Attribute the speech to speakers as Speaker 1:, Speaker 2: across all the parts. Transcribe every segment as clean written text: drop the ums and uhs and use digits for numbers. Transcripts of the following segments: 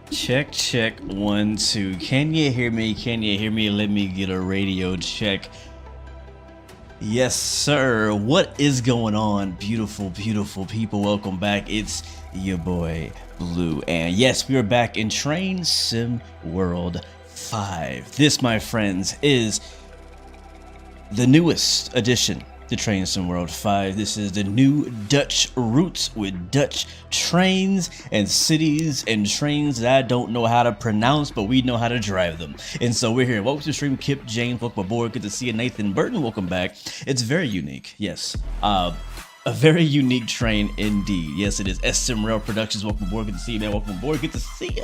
Speaker 1: Check, check, 1, 2. Can you hear me? Can you hear me? Let me get a radio check. Yes, sir. What is going on, beautiful, beautiful people? Welcome back. It's your boy, Blue. And yes, we are back in Train Sim World 5. This, my friends, is the newest addition to Train Sim World 5. This is the new Dutch routes with Dutch trains and cities and trains that I don't know how to pronounce, but we know how to drive them. And so we're here. Welcome to the stream, Kip, James, welcome aboard. Good to see you, Nathan Burton. Welcome back. It's very unique. Yes. A very unique train indeed. Yes, it is. SM Rail Productions. Welcome aboard. Good to see you, man. Welcome aboard. Good to see you.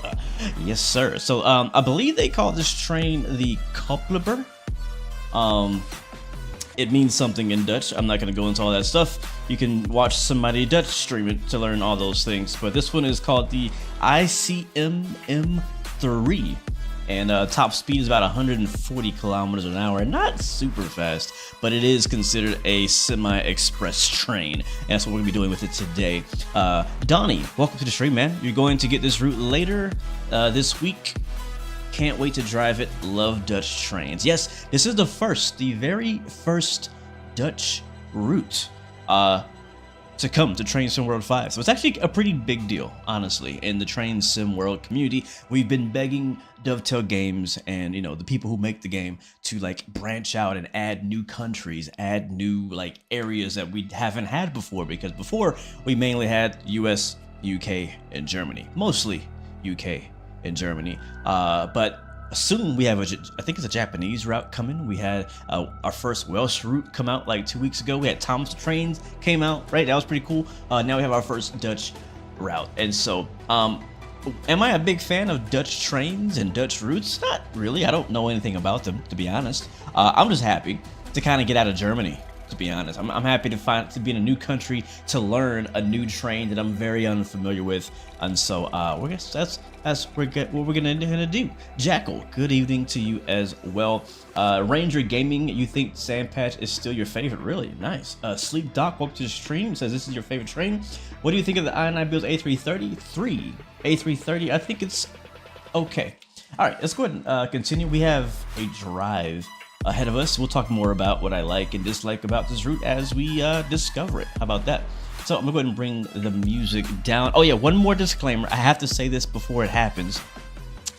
Speaker 1: Yes, sir. So I believe they call this train the Koppelber. It means something in Dutch. I'm not going to go into all that stuff. You can watch somebody Dutch stream it to learn all those things. But this one is called the ICMM3. And top speed is about 140 kilometers an hour. Not super fast, but it is considered a semi-express train. And that's what we're going to be doing with it today. Donnie, welcome to the stream, man. You're going to get this route later this week. Can't wait to drive it. Love Dutch trains. Yes, this is the very first Dutch route to come to Train Sim World 5. So it's actually a pretty big deal, honestly, in the Train Sim World community. We've been begging Dovetail Games and, you know, the people who make the game to like branch out and add new countries, add new like areas that we haven't had before, because before we mainly had US, UK, and Germany. Mostly UK in Germany, but soon we have I think it's a Japanese route coming. We had our first Welsh route come out like 2 weeks ago. We had Thomas Trains came out, right? That was pretty cool. Now we have our first Dutch route. And so am I a big fan of Dutch trains and Dutch routes? Not really. I don't know anything about them, to be honest. I'm just happy to kind of get out of Germany, to be honest. I'm happy to be in a new country, to learn a new train that I'm very unfamiliar with. And so that's what we're gonna do. Jackal, good evening to you as well. Ranger Gaming, you think Sandpatch is still your favorite? Really nice. Sleep Doc, welcome to the stream, says this is your favorite train. What do you think of the i9 Builds A330? A330, I think it's okay. All right, let's go ahead and continue. We have a drive ahead of us. We'll talk more about what I like and dislike about this route as we discover it. How about that? So I'm gonna go ahead and bring the music down. Oh yeah, one more disclaimer. I have to say this before it happens.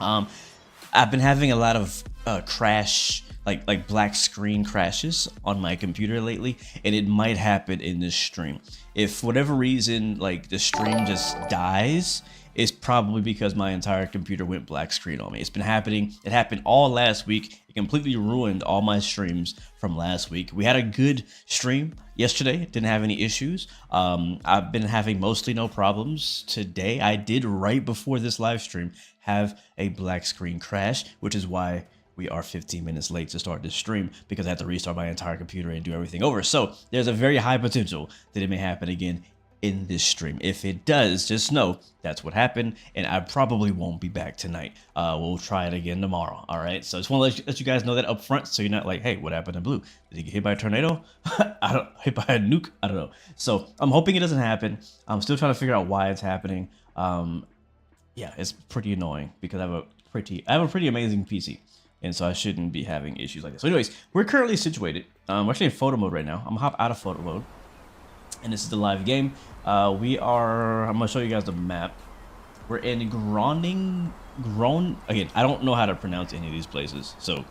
Speaker 1: I've been having a lot of crash, like black screen crashes on my computer lately, and it might happen in this stream. If for whatever reason, like the stream just dies, it's probably because my entire computer went black screen on me. It's been happening. It happened all last week. It completely ruined all my streams from last week. We had a good stream yesterday. Didn't have any issues. I've been having mostly no problems today. I did right before this live stream have a black screen crash, which is why we are 15 minutes late to start this stream, because I had to restart my entire computer and do everything over. So there's a very high potential that it may happen again in this stream. If it does, just know that's what happened, and I probably won't be back tonight. We'll try it again tomorrow. All right, so I just want to let you guys know that up front, so you're not like, hey, what happened to Blue? Did he get hit by a tornado? Hit by a nuke? I don't know. So I'm hoping it doesn't happen. I'm still trying to figure out why it's happening. Yeah, it's pretty annoying because I have a pretty amazing PC, and so I shouldn't be having issues like this. So anyways, we're currently situated. We're actually in photo mode right now. I'm gonna hop out of photo mode, and this is the live game. I'm gonna show you guys the map. We're in again, I don't know how to pronounce any of these places, so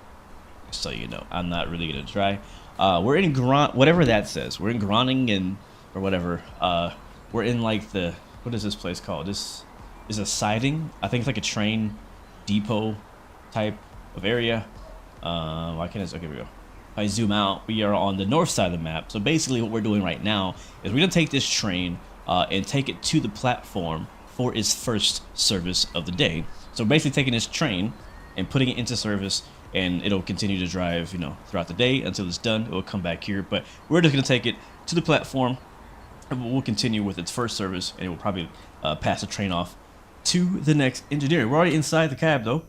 Speaker 1: you know, I'm not really gonna try. We're in whatever that says. We're in Groningen or whatever. We're in like what is this place called? This is a siding. I think it's like a train depot type of area. Why can't I? Okay, here we go. If I zoom out, we are on the north side of the map. So basically what we're doing right now is we're gonna take this train and take it to the platform for its first service of the day. So basically taking this train and putting it into service, and it'll continue to drive, you know, throughout the day until it's done. It will come back here, but we're just gonna take it to the platform, and we'll continue with its first service, and it will probably pass the train off to the next engineer. We're already inside the cab though,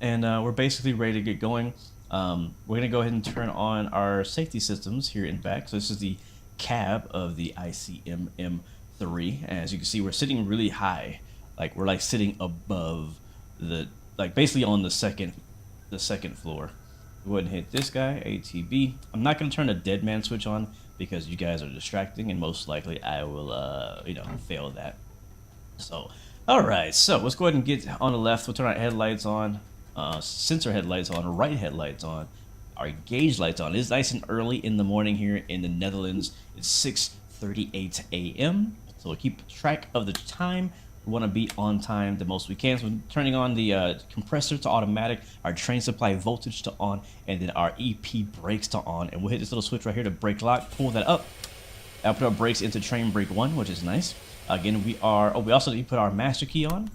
Speaker 1: and we're basically ready to get going. We're gonna go ahead and turn on our safety systems here in back. So this is the cab of the ICMM3. As you can see, we're sitting really high, like we're like sitting above the like basically on the second floor. Go ahead and hit this guy, ATB. I'm not gonna turn the dead man switch on because you guys are distracting, and most likely I will you know, fail that. So all right, so let's go ahead and get on the left. We'll turn our headlights on, sensor headlights on, right headlights on, our gauge lights on. It's nice and early in the morning here in the Netherlands. It's 6:38 a.m. So we'll keep track of the time. We want to be on time the most we can. So we're turning on the compressor to automatic, our train supply voltage to on, and then our EP brakes to on. And we'll hit this little switch right here to brake lock, pull that up. I'll put our brakes into train brake 1, which is nice. Again, we also need to put our master key on,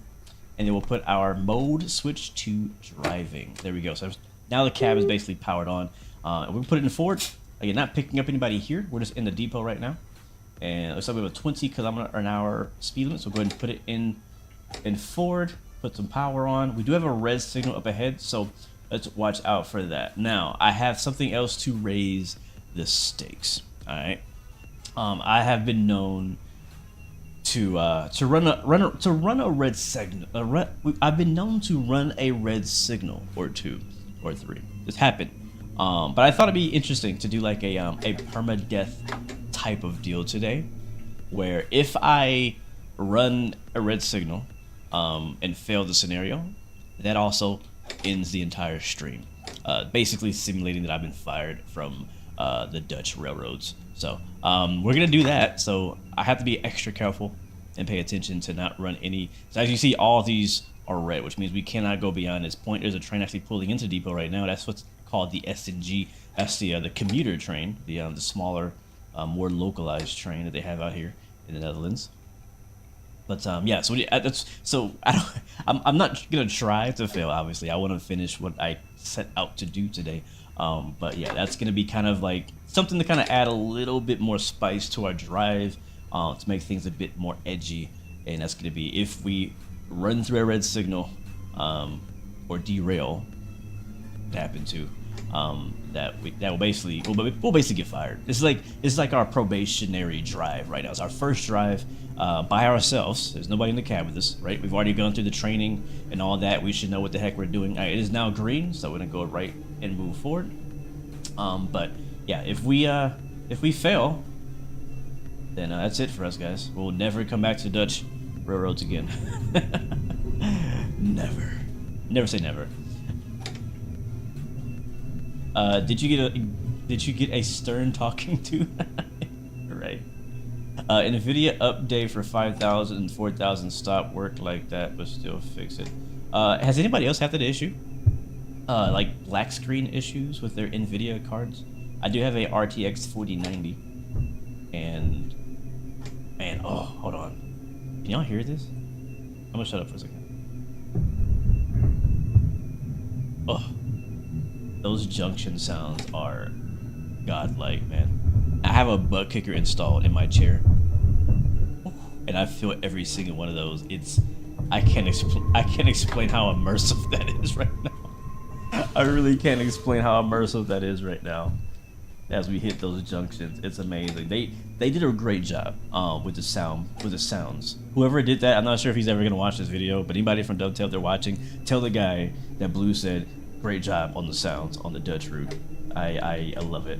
Speaker 1: and then we'll put our mode switch to driving. There we go. So now the cab is basically powered on. We'll put it in forward. Again, not picking up anybody here. We're just in the depot right now. And it looks like we have a 20 km/h speed limit, so go ahead and put it in forward, put some power on. We do have a red signal up ahead, so let's watch out for that. Now, I have something else to raise the stakes. All right, I have been known to run a red signal. I've been known to run a red signal or 2 or 3. This happened, but I thought it'd be interesting to do like a permadeath type of deal today, where if I run a red signal and fail the scenario, that also ends the entire stream, basically simulating that I've been fired from the Dutch railroads. So we're gonna do that, so I have to be extra careful and pay attention to not run any. So as you see, all these are red, which means we cannot go beyond this point. There's a train actually pulling into the depot right now. That's what's called the S&G. That's the commuter train, the smaller, more localized train that they have out here in the Netherlands. But yeah, I'm not gonna try to fail. Obviously, I want to finish what I set out to do today. But yeah, that's gonna be kind of like something to kind of add a little bit more spice to our drive, to make things a bit more edgy. And that's gonna be if we run through a red signal, or derail. It happened to. We'll basically get fired. It's like our probationary drive right now. It's our first drive by ourselves. There's nobody in the cab with us, right? We've already gone through the training and all that. We should know what the heck we're doing. It is now green, so we're gonna go right and move forward. But yeah, if we fail, then that's it for us, guys. We'll never come back to the Dutch railroads again. Never say never. Did you get a stern talking to? Right. NVIDIA update for 5,000 and 4,000 stop work like that, but still fix it. Has anybody else had that issue? Like black screen issues with their NVIDIA cards? I do have a RTX 4090, and man, oh, hold on. Can y'all hear this? I'm gonna shut up for a second. Oh. Those junction sounds are godlike, man. I have a butt kicker installed in my chair, and I feel every single one of those. I can't explain how immersive that is right now. I really can't explain how immersive that is right now. As we hit those junctions, it's amazing. They did a great job with the sounds. Whoever did that, I'm not sure if he's ever gonna watch this video, but anybody from Dovetail, if they're watching, tell the guy that Blue said, great job on the sounds on the Dutch route. I love it.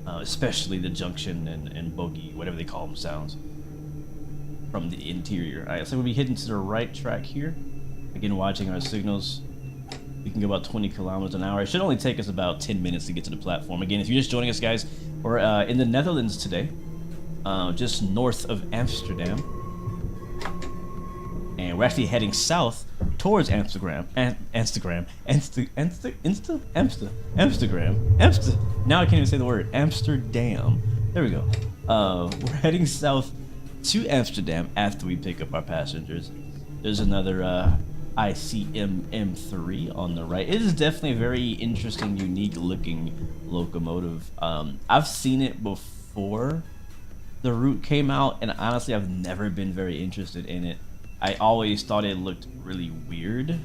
Speaker 1: Especially the junction and bogey, whatever they call them, sounds from the interior. Alright, so we'll be heading to the right track here. Again, watching our signals. We can go about 20 kilometers an hour. It should only take us about 10 minutes to get to the platform. Again, if you're just joining us, guys, we're in the Netherlands today, just north of Amsterdam. And we're actually heading south towards Amsterdam. Now I can't even say the word. Amsterdam. There we go. We're heading south to Amsterdam after we pick up our passengers. There's another ICM M3 on the right. It is definitely a very interesting, unique looking locomotive. I've seen it before the route came out, and honestly I've never been very interested in it. I always thought it looked really weird,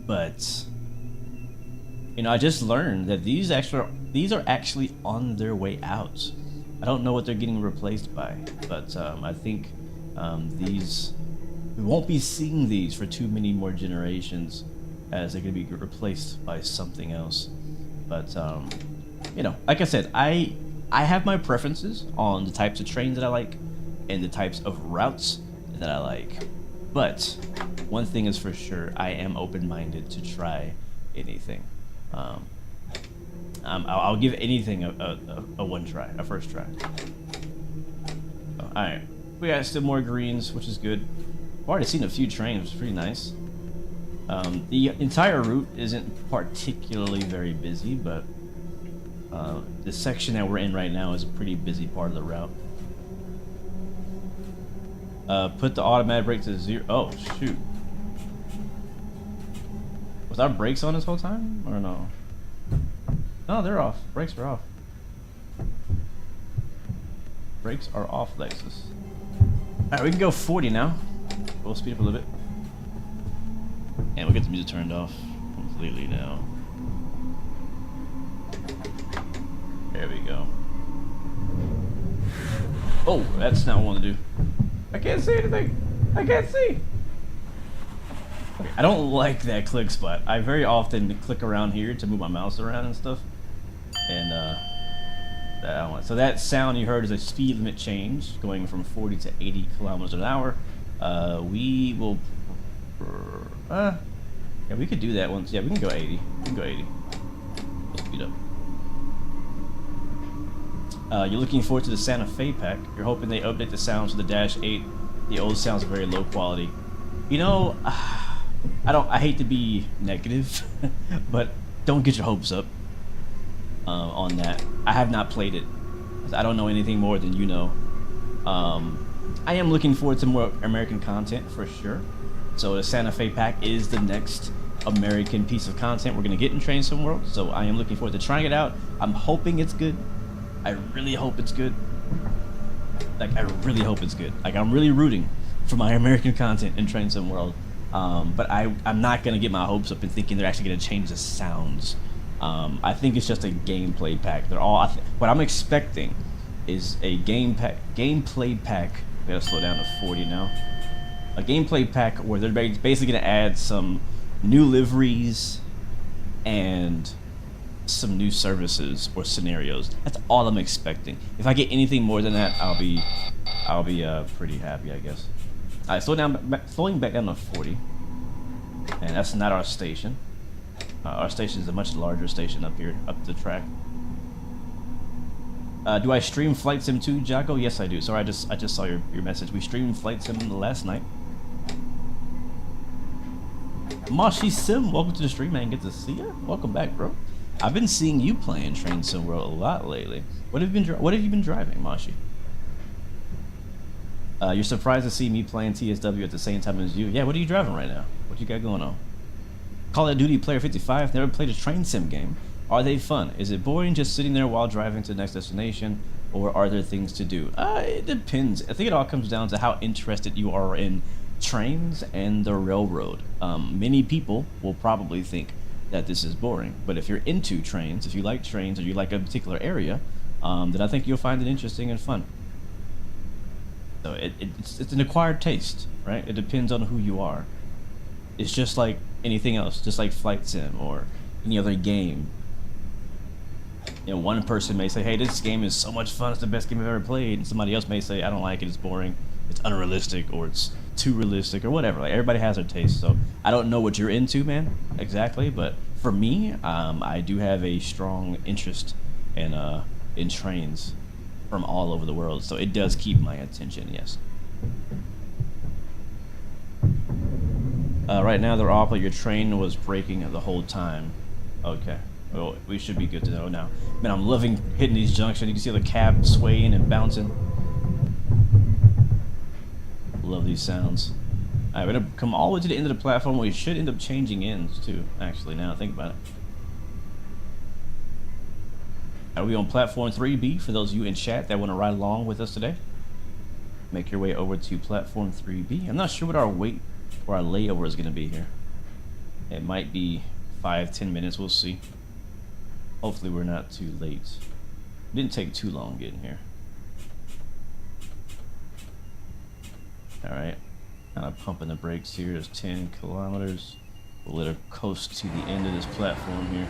Speaker 1: but you know, I just learned that these are actually on their way out. I don't know what they're getting replaced by, but I think These, we won't be seeing these for too many more generations, as they're going to be replaced by something else. But you know, like I said, I have my preferences on the types of trains that I like and the types of routes that I like. But one thing is for sure, I am open-minded to try anything. I'll give anything a one try, a first try. So, all right, we got still more greens, which is good. I've already seen a few trains, which is pretty nice. The entire route isn't particularly very busy, but the section that we're in right now is a pretty busy part of the route. Put the automatic brake to 0. Oh, shoot. Was our brakes on this whole time, or no? No, they're off. Brakes are off. Brakes are off, Lexus. Alright, we can go 40 now. We'll speed up a little bit. And we'll get the music turned off completely now. There we go. Oh, that's not what I want to do. I can't see anything. I can't see. Okay, I don't like that click spot. I very often click around here to move my mouse around and stuff. And that I don't want. So that sound you heard is a speed limit change going from 40 to 80 kilometers an hour. We will. Yeah, we could do that once. Yeah, we can go 80. We can go 80. We'll speed up. You're looking forward to the Santa Fe pack. You're hoping they update the sounds of the Dash 8. The old sounds are very low quality. You know, I hate to be negative, but don't get your hopes up on that. I have not played it. I don't know anything more than you know. I am looking forward to more American content for sure. So the Santa Fe pack is the next American piece of content we're gonna get in Train Sim World. So I am looking forward to trying it out. I'm hoping it's good. I really hope it's good. Like, I really hope it's good. Like, I'm really rooting for my American content in Train Sim World. But I'm not going to get my hopes up and thinking they're actually going to change the sounds. I think it's just a gameplay pack. They're all. What I'm expecting is a gameplay pack. I gotta slow down to 40 now. A gameplay pack where they're basically going to add some new liveries and some new services or scenarios. That's all I'm expecting. If I get anything more than that, I'll be pretty happy, I guess. All right, slowing back down to 40, and that's not our station. Our station is a much larger station up here, up the track. Do I stream Flight Sim 2, Jocko? Yes, I do. Sorry, I just saw your message. We streamed Flight Sim last night. Moshi Sim, welcome to the stream, man. Good to see you. Welcome back, bro. I've been seeing you playing Train Sim World a lot lately. What have you been driving, Moshi? You're surprised to see me playing TSW at the same time as you. Yeah, what are you driving right now? What you got going on? Call of Duty Player 55. Never played a train sim game. Are they fun? Is it boring just sitting there while driving to the next destination, or are there things to do? It depends. I think it all comes down to how interested you are in trains and the railroad. Many people will probably think that this is boring, but if you're into trains, if you like trains or you like a particular area, then I think you'll find it interesting and fun. So it's an acquired taste, right? It depends on who you are. It's just like anything else, just like Flight Sim or any other game. You know, one person may say, hey, this game is so much fun, it's the best game I've ever played, and somebody else may say, I don't like it, it's boring, it's unrealistic, or it's too realistic, or whatever. Like, everybody has their taste, so I don't know what you're into, man, exactly, but for me, I do have a strong interest in trains from all over the world, so it does keep my attention, yes. Right now they're off, but your train was braking the whole time. Okay, well, we should be good to know now. Man, I'm loving hitting these junctions. You can see the cab swaying and bouncing. Love these sounds. Alright, we're gonna come all the way to the end of the platform. We should end up changing ends too, actually, now I think about it. Are we on platform 3B for those of you in chat that want to ride along with us today? Make your way over to platform 3B. I'm not sure what our wait or our layover is going to be here. It might be 5-10 minutes, we'll see. Hopefully we're not too late. It didn't take too long getting here. All right, kind of pumping the brakes here. There's 10 kilometers. We'll let her coast to the end of this platform here.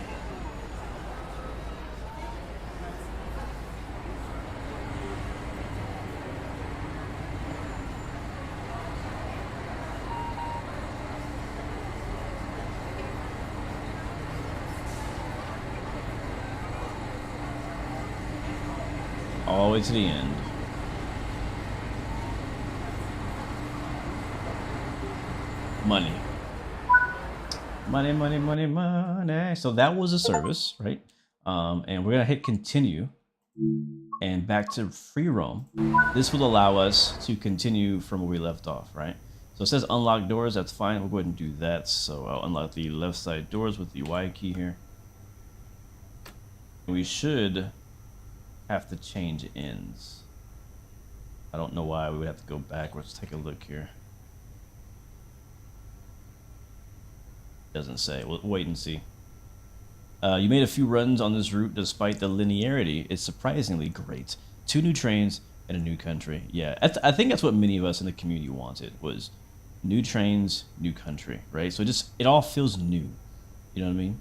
Speaker 1: All the way to the end. Money. Money, money, money, money. So that was a service, right? And we're gonna hit continue and back to free roam. This will allow us to continue from where we left off, right? So it says unlock doors, that's fine. We'll go ahead and do that. So I'll unlock the left side doors with the Y key here. We should have to change ends. I don't know why we would have to go backwards. Take a look here. Doesn't say. We'll wait and see. You made a few runs on this route despite the linearity. It's surprisingly great. 2 new trains and a new country. Yeah, I think that's what many of us in the community wanted, was new trains, new country, right? So it all feels new. You know what I mean?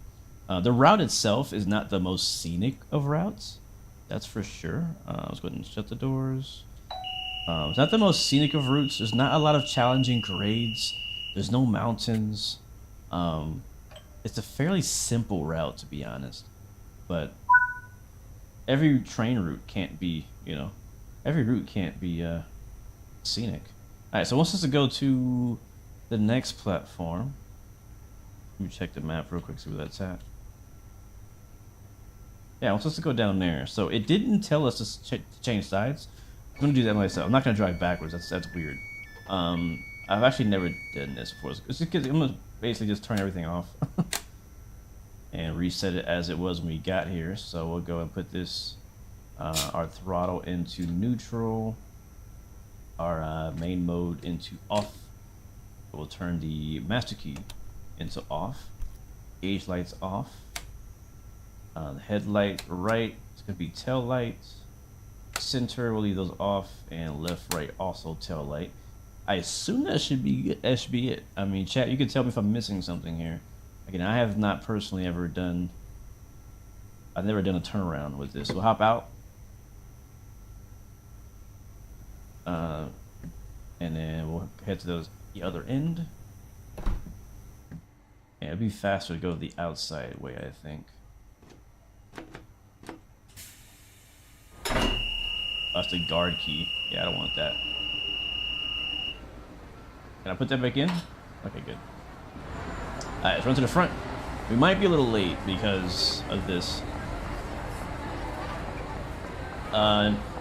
Speaker 1: The route itself is not the most scenic of routes. That's for sure. Let's go ahead and shut the doors. It's not the most scenic of routes. There's not a lot of challenging grades. There's no mountains. It's a fairly simple route, to be honest. But every train route can't be, you know, every route can't be scenic. Alright, so it wants us to go to the next platform. Let me check the map real quick, see where that's at. Yeah, it wants us to go down there. So it didn't tell us to change sides. I'm gonna do that myself. I'm not gonna drive backwards. That's weird. I've actually never done this before. It's because I'm gonna basically just turn everything off and reset it as it was when we got here. So we'll go and put this our throttle into neutral, our main mode into off. We'll turn the master key into off, gauge lights off, the headlight right, it's gonna be tail lights, center we'll leave those off, and left right also tail light. I assume that should be it. I mean, chat, you can tell me if I'm missing something here. Again, I have not personally ever done, I've never done a turnaround with this. We'll hop out. And then we'll head to the other end. Yeah, it'd be faster to go the outside way, I think. That's the guard key. Yeah, I don't want that. Can I put that back in? Okay, good. Alright, let's run to the front. We might be a little late because of this.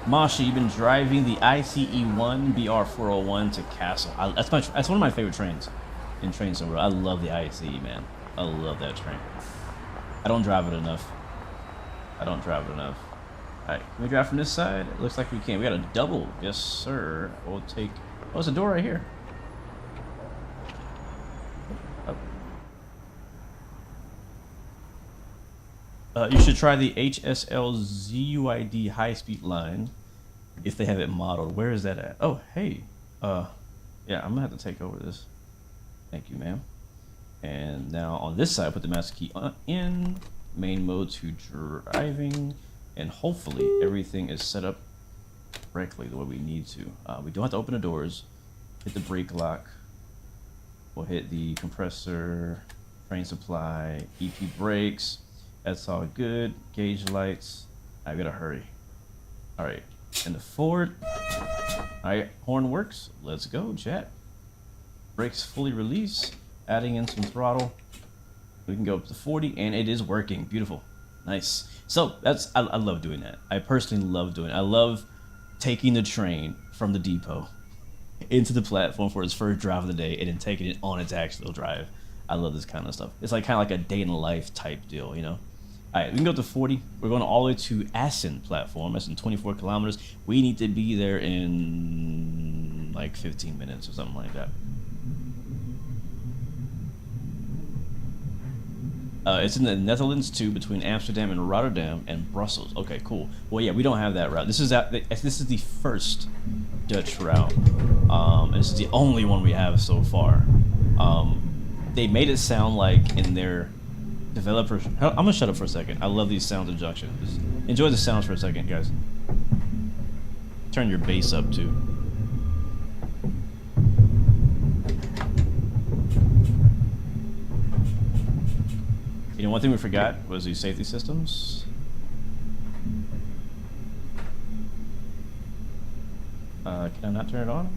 Speaker 1: Masha, you've been driving the ICE-1 BR401 to Castle. That's one of my favorite trains in Train Sim World. I love the ICE, man. I love that train. I don't drive it enough. Alright, can we drive from this side? It looks like we can. We got a double. Yes, sir. We'll take... Oh, there's a door right here. You should try the HSL ZUID high-speed line if they have it modeled. Where is that at? Oh, hey. Yeah, I'm gonna have to take over this. Thank you, ma'am. And now on this side, put the master key in, main mode to driving, and hopefully everything is set up correctly the way we need to. We don't have to open the doors. Hit the brake lock. We'll hit the compressor, train supply, EP brakes. That's all good. Gauge lights. I gotta hurry. All right, and the forward. All right, horn works. Let's go, chat. Brakes fully release. Adding in some throttle. We can go up to 40, and it is working. Beautiful, nice. So I love doing that. I personally love doing it. I love taking the train from the depot into the platform for its first drive of the day, and then taking it on its actual drive. I love this kind of stuff. It's like kind of like a day in the life type deal, you know. All right, we can go to 40. We're going all the way to Assen platform. That's in 24 kilometers. We need to be there in like 15 minutes or something like that. It's in the Netherlands too, between Amsterdam and Rotterdam and Brussels. Okay, cool. Well, yeah, we don't have that route. This is the first Dutch route. And this is the only one we have so far. They made it sound like in their developers. I'm gonna shut up for a second. I love these sound injections. Just enjoy the sounds for a second, guys. Turn your bass up too. You know, one thing we forgot was these safety systems. Can I not turn it on?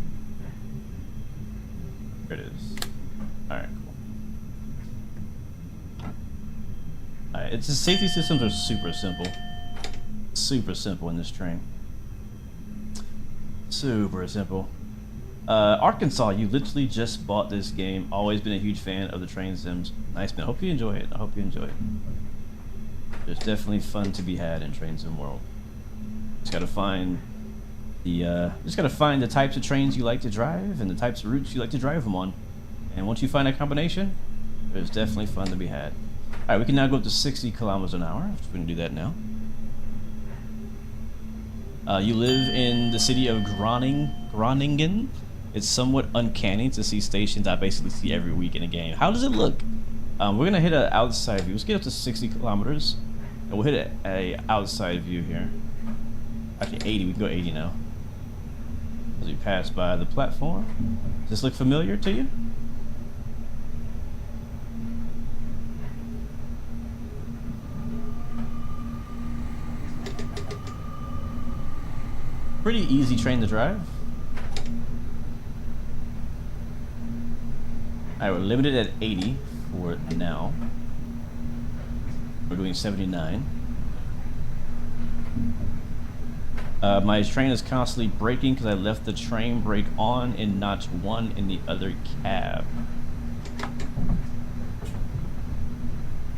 Speaker 1: There it is. Alright, cool. Alright, it's the safety systems are super simple. Super simple in this train. Super simple. Arkansas, you literally just bought this game. Always been a huge fan of the train sims. Nice, man. Hope you enjoy it. I hope you enjoy it. There's definitely fun to be had in Train Sim World. Just gotta find the types of trains you like to drive and the types of routes you like to drive them on. And once you find a combination, there's definitely fun to be had. Alright, we can now go up to 60 kilometers an hour. We're gonna do that now. You live in the city of Groningen. It's somewhat uncanny to see stations I basically see every week in a game. How does it look? We're gonna hit an outside view. Let's get up to 60 kilometers, and we'll hit a outside view here. Actually, 80. We can go 80 now. As we pass by the platform. Does this look familiar to you? Pretty easy train to drive. Alright, we're limited at 80 for now. We're doing 79. My train is constantly braking because I left the train brake on in notch 1 in the other cab.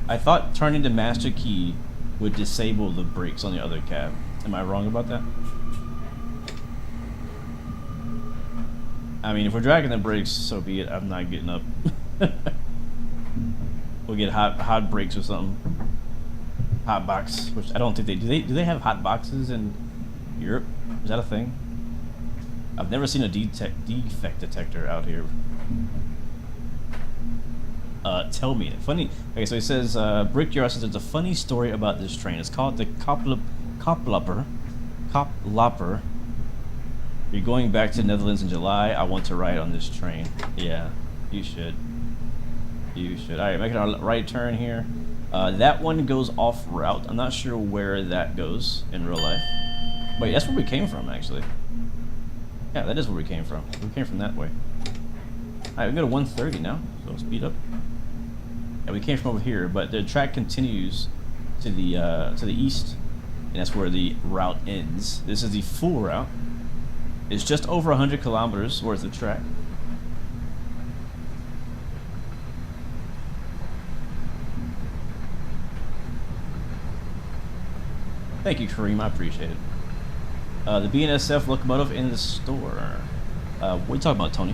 Speaker 1: I thought turning the master key would disable the brakes on the other cab. Am I wrong about that? I mean, if we're dragging the brakes, so be it. I'm not getting up. We'll get hot brakes or something. Hot box, which I don't think they do. Do they have hot boxes in Europe? Is that a thing? I've never seen a defect detector out here. Tell me. Funny. Okay, so it says, Brickyard says there's a funny story about this train. It's called the Koplopper. You're going back to the Netherlands in July. I want to ride on this train. Yeah, you should. You should. Alright, making our right turn here. That one goes off route. I'm not sure where that goes in real life. Wait, that's where we came from, actually. Yeah, that is where we came from. We came from that way. Alright, we go to 130 now, so speed up. Yeah, we came from over here, but the track continues to the east, and that's where the route ends. This is the full route. It's just over 100 kilometers worth of track. Thank you, Kareem. I appreciate it. The BNSF locomotive in the store. What are you talking about, Tony?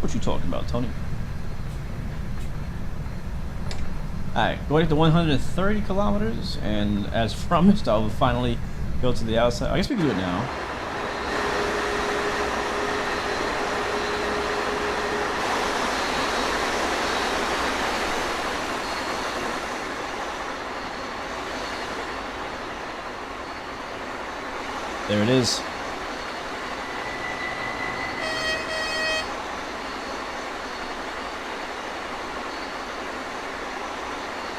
Speaker 1: What you talking about, Tony? Alright, going to 130 kilometers, and as promised, I will finally go to the outside. I guess we can do it now. There it is.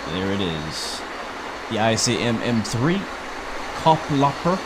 Speaker 1: There it is. The ICM M3 Koplopper.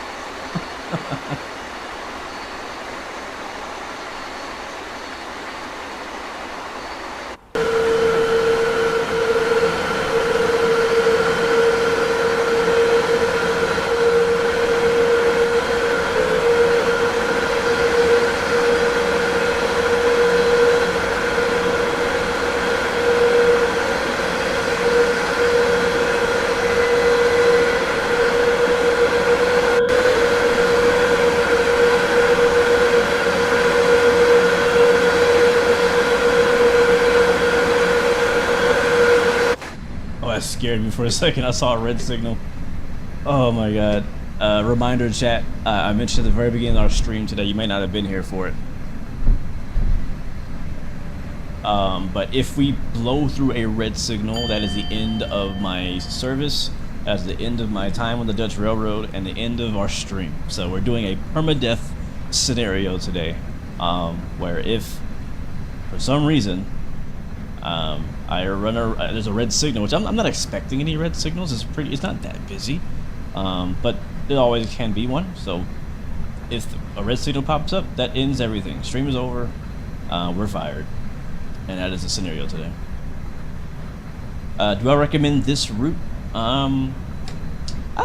Speaker 1: scared me for a second. I saw a red signal. Oh my god. Reminder chat, I mentioned at the very beginning of our stream today, you may not have been here for it. But if we blow through a red signal, that is the end of my service. That's the end of my time on the Dutch Railroad and the end of our stream. So we're doing a permadeath scenario today, where if for some reason there's a red signal, which I'm not expecting any red signals. It's not that busy, but there always can be one. So if a red signal pops up, that ends everything. Stream is over. We're fired, and that is the scenario today. Do I recommend this route? I'd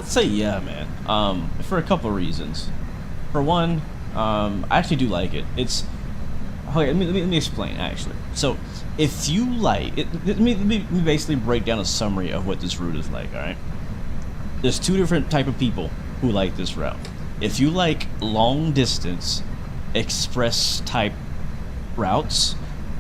Speaker 1: say yeah, man. For a couple of reasons. For one, I actually do like it. It's okay. Let me explain. Actually, so if you like it, let me basically break down a summary of what this route is like. All right. There's two different type of people who like this route. If you like long distance express type routes,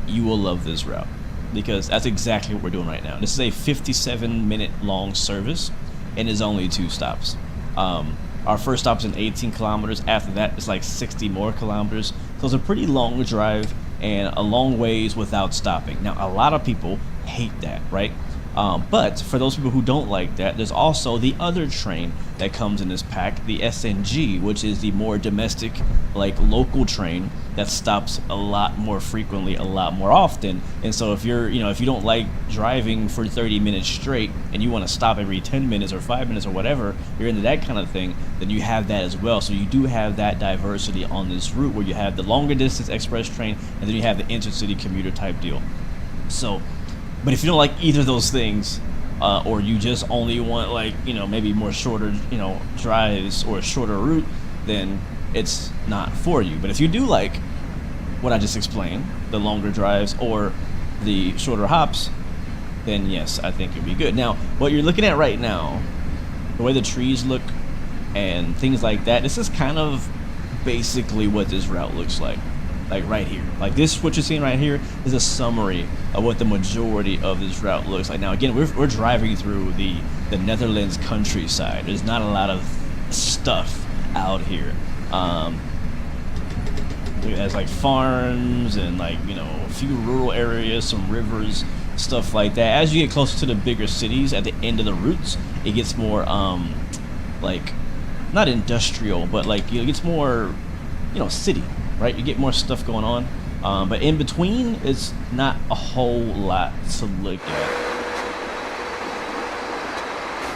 Speaker 1: you will love this route, because that's exactly what we're doing right now. This is a 57-minute long service, and is only 2 stops. Our first stop is in 18 kilometers. After that, it's like 60 more kilometers. So it's a pretty long drive and a long ways without stopping. Now, a lot of people hate that, right? But for those people who don't like that, there's also the other train that comes in this pack, the SNG, which is the more domestic, like local train that stops a lot more frequently, a lot more often. And so if you're, if you don't like driving for 30 minutes straight and you want to stop every 10 minutes or 5 minutes or whatever, you're into that kind of thing, then you have that as well. So you do have that diversity on this route, where you have the longer distance express train and then you have the intercity commuter type deal. So, but if you don't like either of those things, or you just only want maybe more shorter, drives or a shorter route, then it's not for you. But if you do like what I just explained, the longer drives or the shorter hops, then yes, I think it'd be good. Now, what you're looking at right now, the way the trees look and things like that, this is kind of basically what this route looks like. Like right here, like this, what you're seeing right here is a summary of what the majority of this route looks like. Now, again, we're driving through the Netherlands countryside. There's not a lot of stuff out here. There's like farms and a few rural areas, some rivers, stuff like that. As you get closer to the bigger cities at the end of the routes, it gets more like not industrial, but it gets more city. Right, you get more stuff going on, but in between, it's not a whole lot to look at.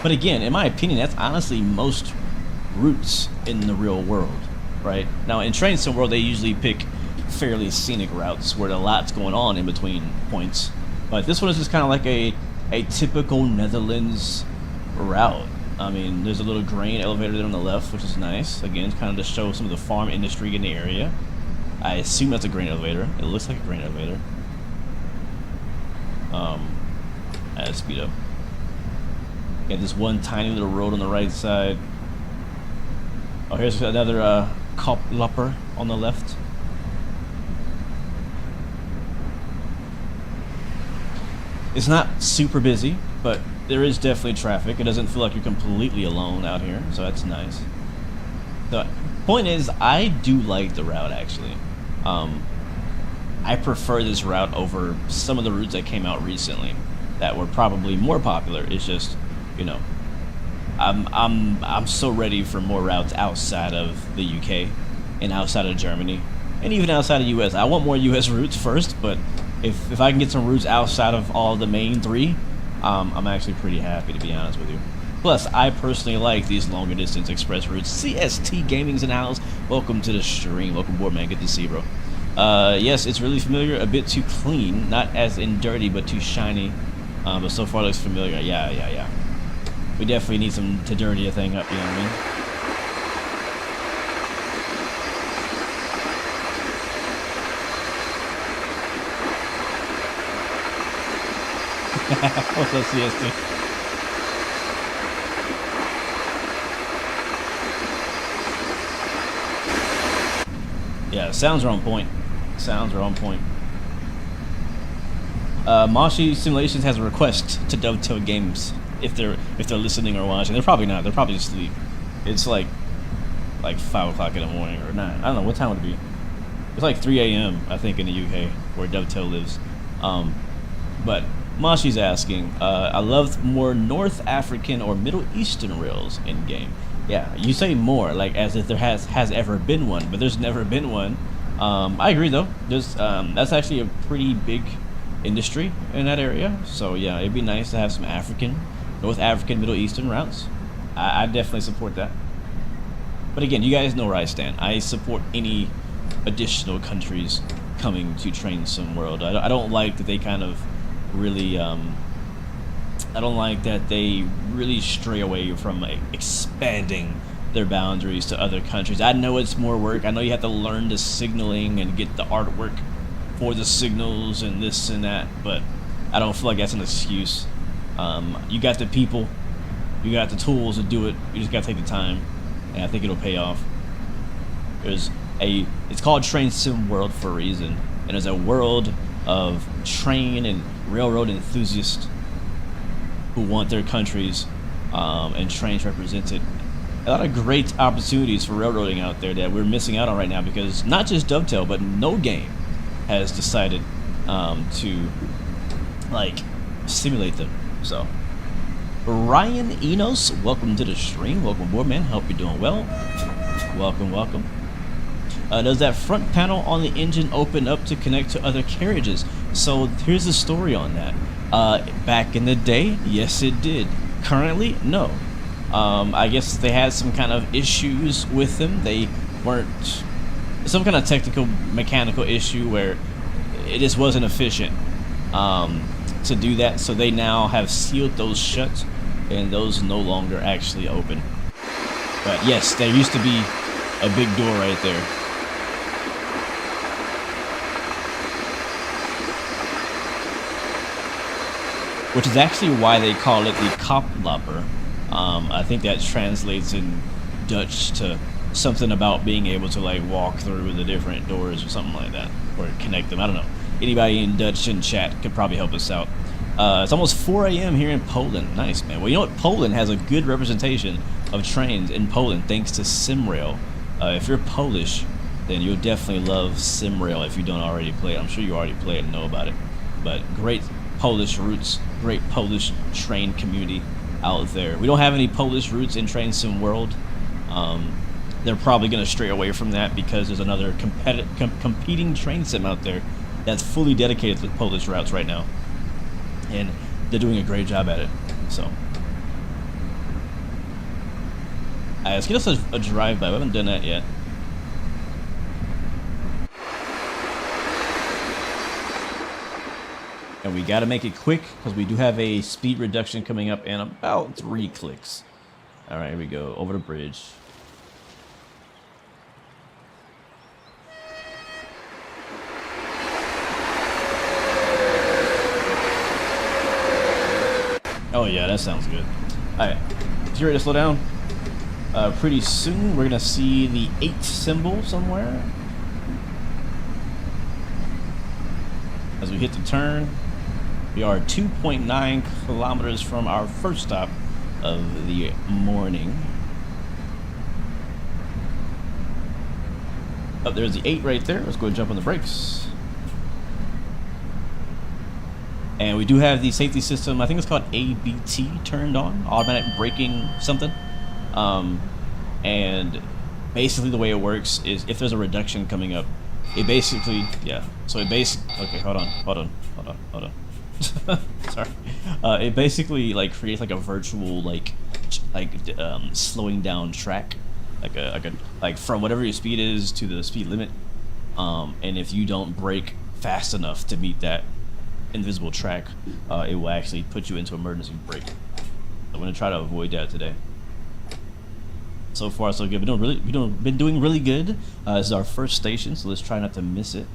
Speaker 1: But again, in my opinion, that's honestly most routes in the real world, right? Now, in Train Sim World, they usually pick fairly scenic routes where a lot's going on in between points. But this one is just kind of like a typical Netherlands route. I mean, there's a little grain elevator there on the left, which is nice. Again, kind of to show some of the farm industry in the area. I assume that's a grain elevator. It looks like a grain elevator. I had to speed up. Got this one tiny little road on the right side. Oh, here's another koplopper on the left. It's not super busy, but there is definitely traffic. It doesn't feel like you're completely alone out here, so that's nice. The point is, I do like the route, actually. I prefer this route over some of the routes that came out recently that were probably more popular. It's just, I'm so ready for more routes outside of the UK and outside of Germany and even outside of US. I want more US routes first, but if I can get some routes outside of all the main 3, I'm actually pretty happy, to be honest with you. Plus, I personally like these longer distance express routes. CST Gaming's in the house. Welcome to the stream. Welcome aboard, man. Good to see you, bro. Yes, it's really familiar. A bit too clean. Not as in dirty, but too shiny. But so far looks familiar. Yeah. We definitely need to dirty a thing up, you know what I mean? What's up, CST? Yeah, sounds are on point. Sounds are on point. Moshi Simulations has a request to Dovetail Games if they're listening or watching. They're probably not. They're probably asleep. It's like 5 o'clock in the morning or 9. I don't know what time would it be. It's like 3 a.m. I think in the UK where Dovetail lives. But Mashi's asking, I love more North African or Middle Eastern rails in game. Yeah, you say more, like as if there has ever been one, but there's never been one. I agree though. There's that's actually a pretty big industry in that area. So yeah, it'd be nice to have some North African, Middle Eastern routes. I definitely support that. But again, you guys know where I stand. I support any additional countries coming to Train Sim World. I don't like that they kind of really I don't like that they really stray away from expanding their boundaries to other countries. I know it's more work. I know you have to learn the signaling and get the artwork for the signals and this and that, but I don't feel like that's an excuse. You got the people, you got the tools to do it. You just gotta take the time, and I think it'll pay off. It's called Train Sim World for a reason, and it's a world of train and railroad enthusiasts who want their countries and trains represented. A lot of great opportunities for railroading out there that we're missing out on right now because not just Dovetail, but no game has decided to like simulate them. So Ryan Enos, welcome to the stream. Welcome aboard, man. Hope you're doing well. Welcome. Does that front panel on the engine open up to connect to other carriages? So here's the story on that. Back in the day, yes it did. Currently, no. I guess they had some kind of issues with them. They weren't... some kind of technical, mechanical issue where it just wasn't efficient to do that. So they now have sealed those shut, and those no longer actually open. But yes, there used to be a big door right there. Which is actually why they call it the Koplopper. I think that translates in Dutch to something about being able to like walk through the different doors or something like that, or connect them. I don't know. Anybody in Dutch in chat could probably help us out. It's almost 4 a.m. here in Poland. Nice, man. Well, you know what? Poland has a good representation of trains in Poland thanks to SimRail. If you're Polish, then you'll definitely love SimRail if you don't already play it. I'm sure you already play it and know about it. But great Polish roots, great Polish train community out there. We don't have any Polish roots in Train Sim World. They're probably going to stray away from that because there's another competing train sim out there that's fully dedicated to Polish routes right now, and they're doing a great job at it. So, let's get us a drive-by. We haven't done that yet. And we got to make it quick because we do have a speed reduction coming up in about 3 clicks. All right, here we go. Over the bridge. Oh yeah, that sounds good. All right, you ready to slow down? Pretty soon we're gonna see the 8 symbol somewhere. As we hit the turn, we are 2.9 kilometers from our first stop of the morning. Oh, there's the 8 right there. Let's go and jump on the brakes. And we do have the safety system, I think it's called ABT, turned on, automatic braking something. And basically the way it works is if there's a reduction coming up, it basically, yeah, so it okay, hold on. Sorry. It basically like creates like a virtual slowing down track, like from whatever your speed is to the speed limit. And if you don't brake fast enough to meet that invisible track, it will actually put you into emergency brake. I'm gonna try to avoid that today. So far, so good. Been doing really good. This is our first station, so let's try not to miss it.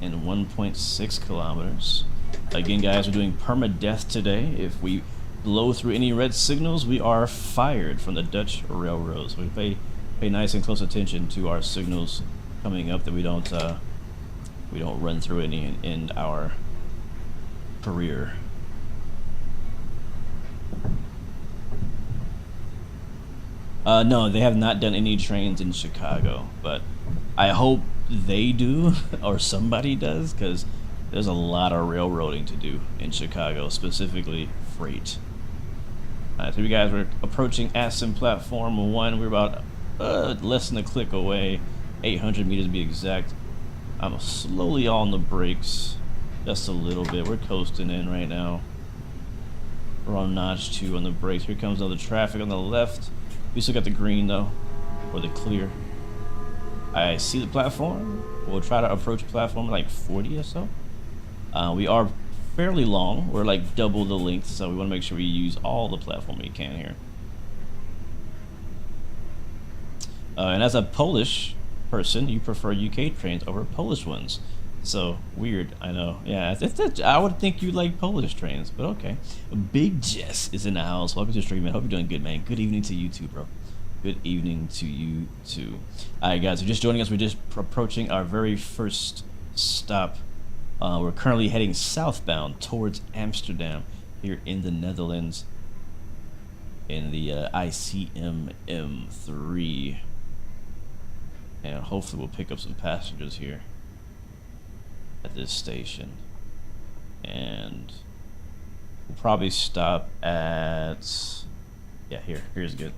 Speaker 1: In 1.6 kilometers. Again, guys, we're doing permadeath today. If we blow through any red signals, we are fired from the Dutch railroads. We pay nice and close attention to our signals coming up that we don't run through any in our career. No, they have not done any trains in Chicago, but I hope they do or somebody does, because there's a lot of railroading to do in Chicago, specifically freight. So you guys were approaching Aston Platform 1. We're about less than a click away, 800 meters to be exact. I'm slowly on the brakes, just a little bit. We're coasting in right now. We're on notch 2 on the brakes. Here comes another traffic on the left. We still got the green though, or the clear. I see the platform. We'll try to approach the platform like 40 or so. We are fairly long. We're like double the length, so we want to make sure we use all the platform we can here. And as a Polish person, you prefer UK trains over Polish ones. So weird, I know. Yeah, I would think you like Polish trains, but okay. Big Jess is in the house. Welcome to the stream, man. Hope you're doing good, man. Good evening to you too, bro. Good evening to you too. All right, guys, if you're just joining us, we're just approaching our very first stop. We're currently heading southbound towards Amsterdam here in the Netherlands in the ICM M3. And hopefully we'll pick up some passengers here at this station. And we'll probably stop at, yeah, here's good.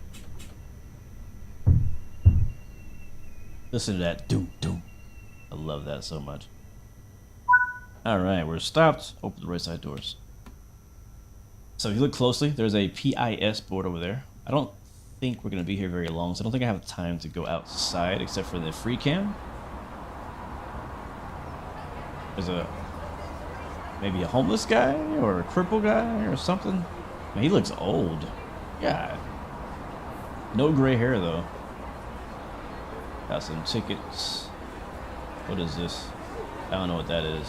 Speaker 1: Listen to that doom doom. I love that so much. Alright, we're stopped. Open the right side doors. So if you look closely, there's a PIS board over there. I don't think we're going to be here very long, so I don't think I have time to go outside except for the free cam. There's maybe a homeless guy or a crippled guy or something. Man, he looks old. God. No gray hair though. Got some tickets. What is this? I don't know what that is.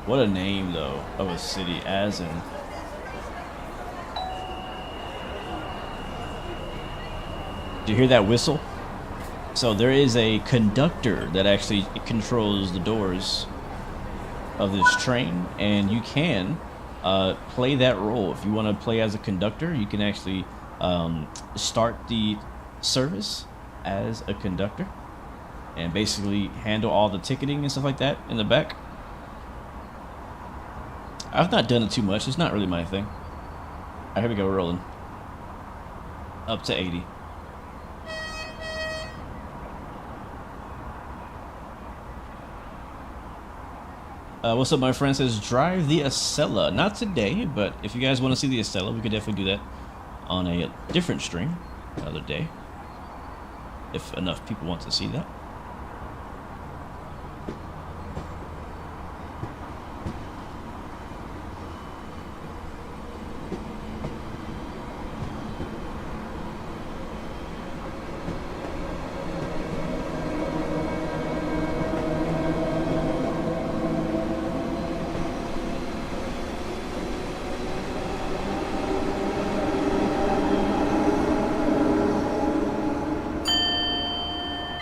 Speaker 1: What a name though of a city, as in. Did you hear that whistle? So there is a conductor that actually controls the doors of this train, and you can play that role. If you want to play as a conductor, you can actually start the service as a conductor and basically handle all the ticketing and stuff like that in the back. I've not done it too much. It's not really my thing. All right, here we go. We're rolling up to 80. What's up, my friend? Says drive the Acela. Not today, but if you guys want to see the Acela, we could definitely do that on a different stream another day, if enough people want to see that.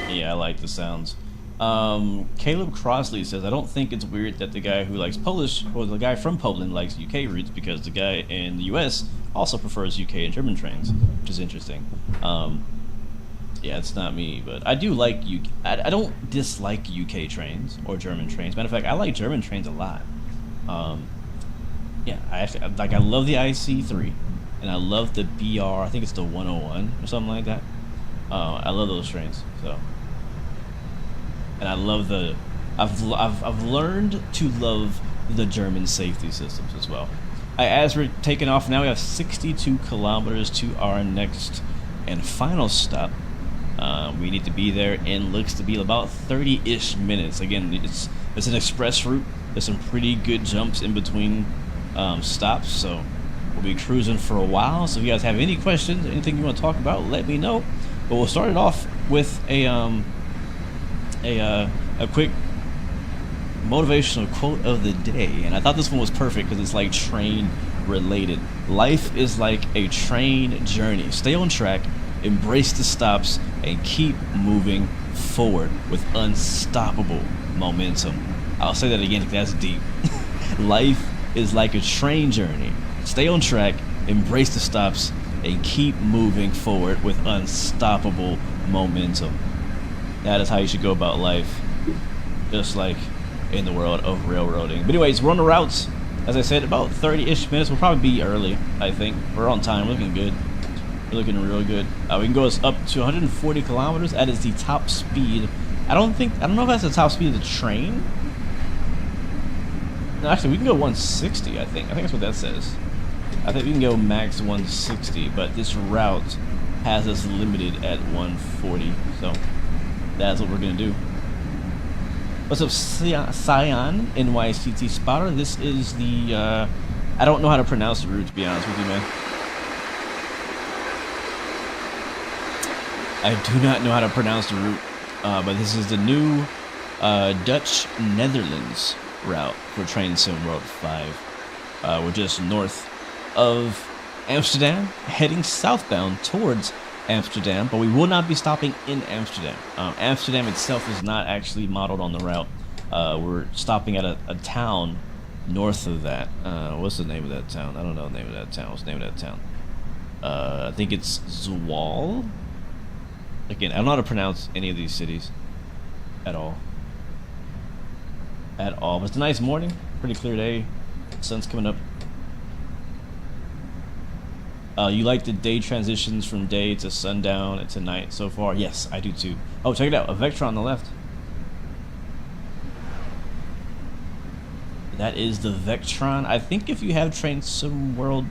Speaker 1: Yeah, I like the sounds. Caleb Crosley says, I don't think it's weird that the guy who likes Polish, or the guy from Poland, likes UK routes, because the guy in the US also prefers UK and German trains, which is interesting. Yeah, it's not me, but I do like UK. I don't dislike UK trains or German trains. Matter of fact, I like German trains a lot. Yeah, I love the IC3, and I love the BR. I think it's the 101 or something like that. I love those trains. So, and I love the. I've learned to love the German safety systems as well. As we're taking off now, we have 62 kilometers to our next and final stop. We need to be there in looks to be about 30-ish minutes. Again, it's an express route. There's some pretty good jumps in between stops, so we'll be cruising for a while. So if you guys have any questions, anything you want to talk about, let me know. But we'll start it off with a quick motivational quote of the day, and I thought this one was perfect because it's like train related. Life is like a train journey. Stay on track, embrace the stops, and keep moving forward with unstoppable momentum. I'll say that again because that's deep. Life is like a train journey. Stay on track, embrace the stops, and keep moving forward with unstoppable momentum. That is how you should go about life, just like in the world of railroading. But anyways, we're on the routes. As I said, about 30-ish minutes. We'll probably be early, I think. We're on time, looking good. We're looking real good. We can go up to 140 kilometers. That is the top speed. I don't know if that's the top speed of the train. No, actually, we can go 160, I think. I think that's what that says. I think we can go max 160, but this route has us limited at 140. So that's what we're going to do. What's up, Cyan NYCT Spotter? This is the, I don't know how to pronounce the route, to be honest with you, man. I do not know how to pronounce the route, but this is the new Dutch Netherlands route for Train Sim World 5. We're just north of Amsterdam, heading southbound towards Amsterdam, but we will not be stopping in Amsterdam. Amsterdam itself is not actually modeled on the route. We're stopping at a town north of that. What's the name of that town? I don't know the name of that town. What's the name of that town? I think it's Zwal. Again, I don't know how to pronounce any of these cities at all. But it's a nice morning, pretty clear day. Sun's coming up. You like the day transitions from day to sundown and to night so far? Yes, I do too. Oh, check it out. A Vectron on the left. That is the Vectron. I think if you have Train Sim World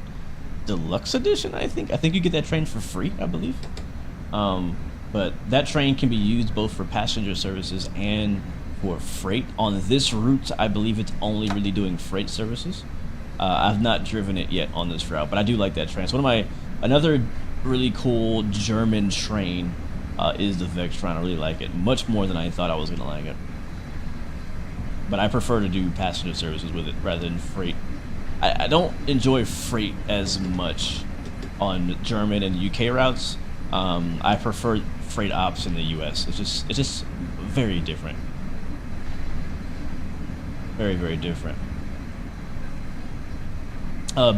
Speaker 1: Deluxe Edition, I think you get that train for free, I believe. But that train can be used both for passenger services and for freight. On this route, I believe it's only really doing freight services. I've not driven it yet on this route, but I do like that train. So another really cool German train is the Vectron. I really like it, much more than I thought I was going to like it. But I prefer to do passenger services with it rather than freight. I don't enjoy freight as much on German and UK routes. I prefer freight ops in the US. It's just very different. Very, very different.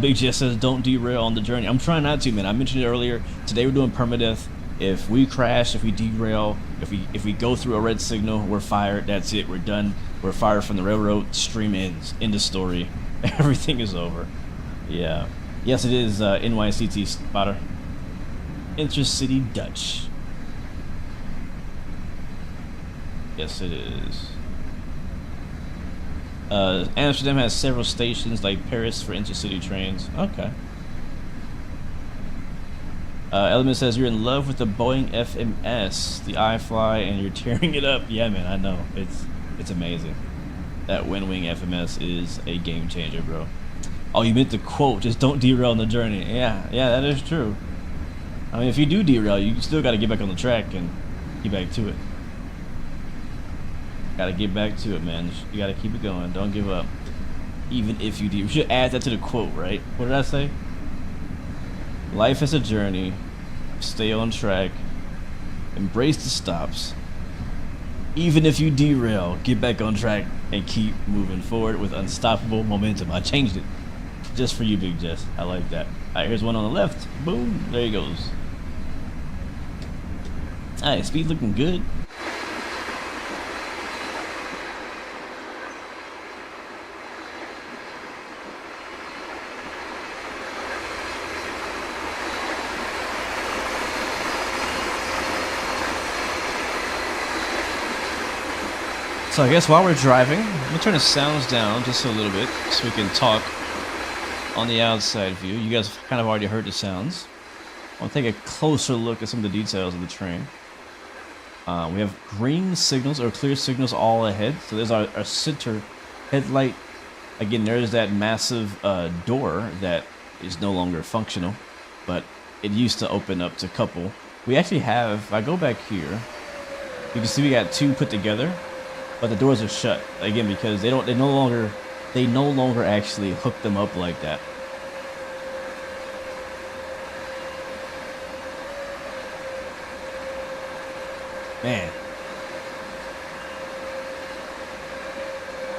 Speaker 1: Big Jess says, don't derail on the journey. I'm trying not to, man. I mentioned it earlier. Today we're doing permadeath. If we crash, if we derail, if we go through a red signal, we're fired. That's it. We're done. We're fired from the railroad. Stream ends. End of story. Everything is over. Yeah. Yes, it is NYCT Spotter. Intercity Dutch. Yes, it is. Amsterdam has several stations like Paris for intercity trains. Okay. Element says you're in love with the Boeing FMS, the iFly, and you're tearing it up. Yeah, man, I know. It's amazing. That Windwing FMS is a game changer, bro. Oh, you meant the quote, just don't derail on the journey. Yeah, that is true. I mean, if you do derail, you still got to get back on the track and get back to it. Gotta get back to it, man. You gotta keep it going. Don't give up. Even if you do. We should add that to the quote, right? What did I say? Life is a journey. Stay on track. Embrace the stops. Even if you derail, get back on track and keep moving forward with unstoppable momentum. I changed it. Just for you, Big Jess. I like that. Alright, here's one on the left. Boom. There he goes. Alright, speed looking good. So I guess while we're driving, I'm gonna turn the sounds down just a little bit so we can talk on the outside view. You guys kind of already heard the sounds. I'll take a closer look at some of the details of the train. We have green signals or clear signals all ahead. So there's our center headlight. Again, there's that massive door that is no longer functional, but it used to open up to couple. We actually have, if I go back here, you can see we got two put together. But the doors are shut again because they no longer actually hook them up like that. Man.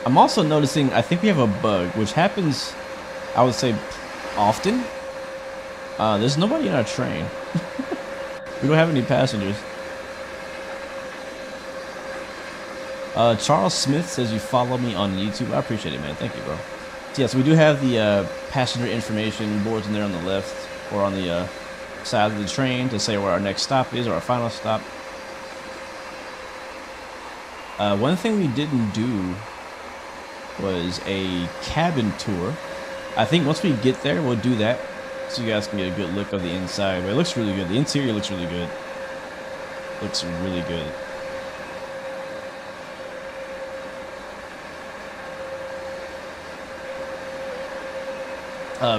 Speaker 1: I'm also noticing, I think we have a bug, which happens, I would say, often. There's nobody in our train. We don't have any passengers. Charles Smith says you follow me on YouTube. I appreciate it, man. Thank you, bro. So, yeah, so we do have the passenger information boards in there on the left or on the side of the train to say where our next stop is or our final stop. One thing we didn't do was a cabin tour. I think once we get there, we'll do that so you guys can get a good look of the inside. But it looks really good. The interior looks really good. Looks really good.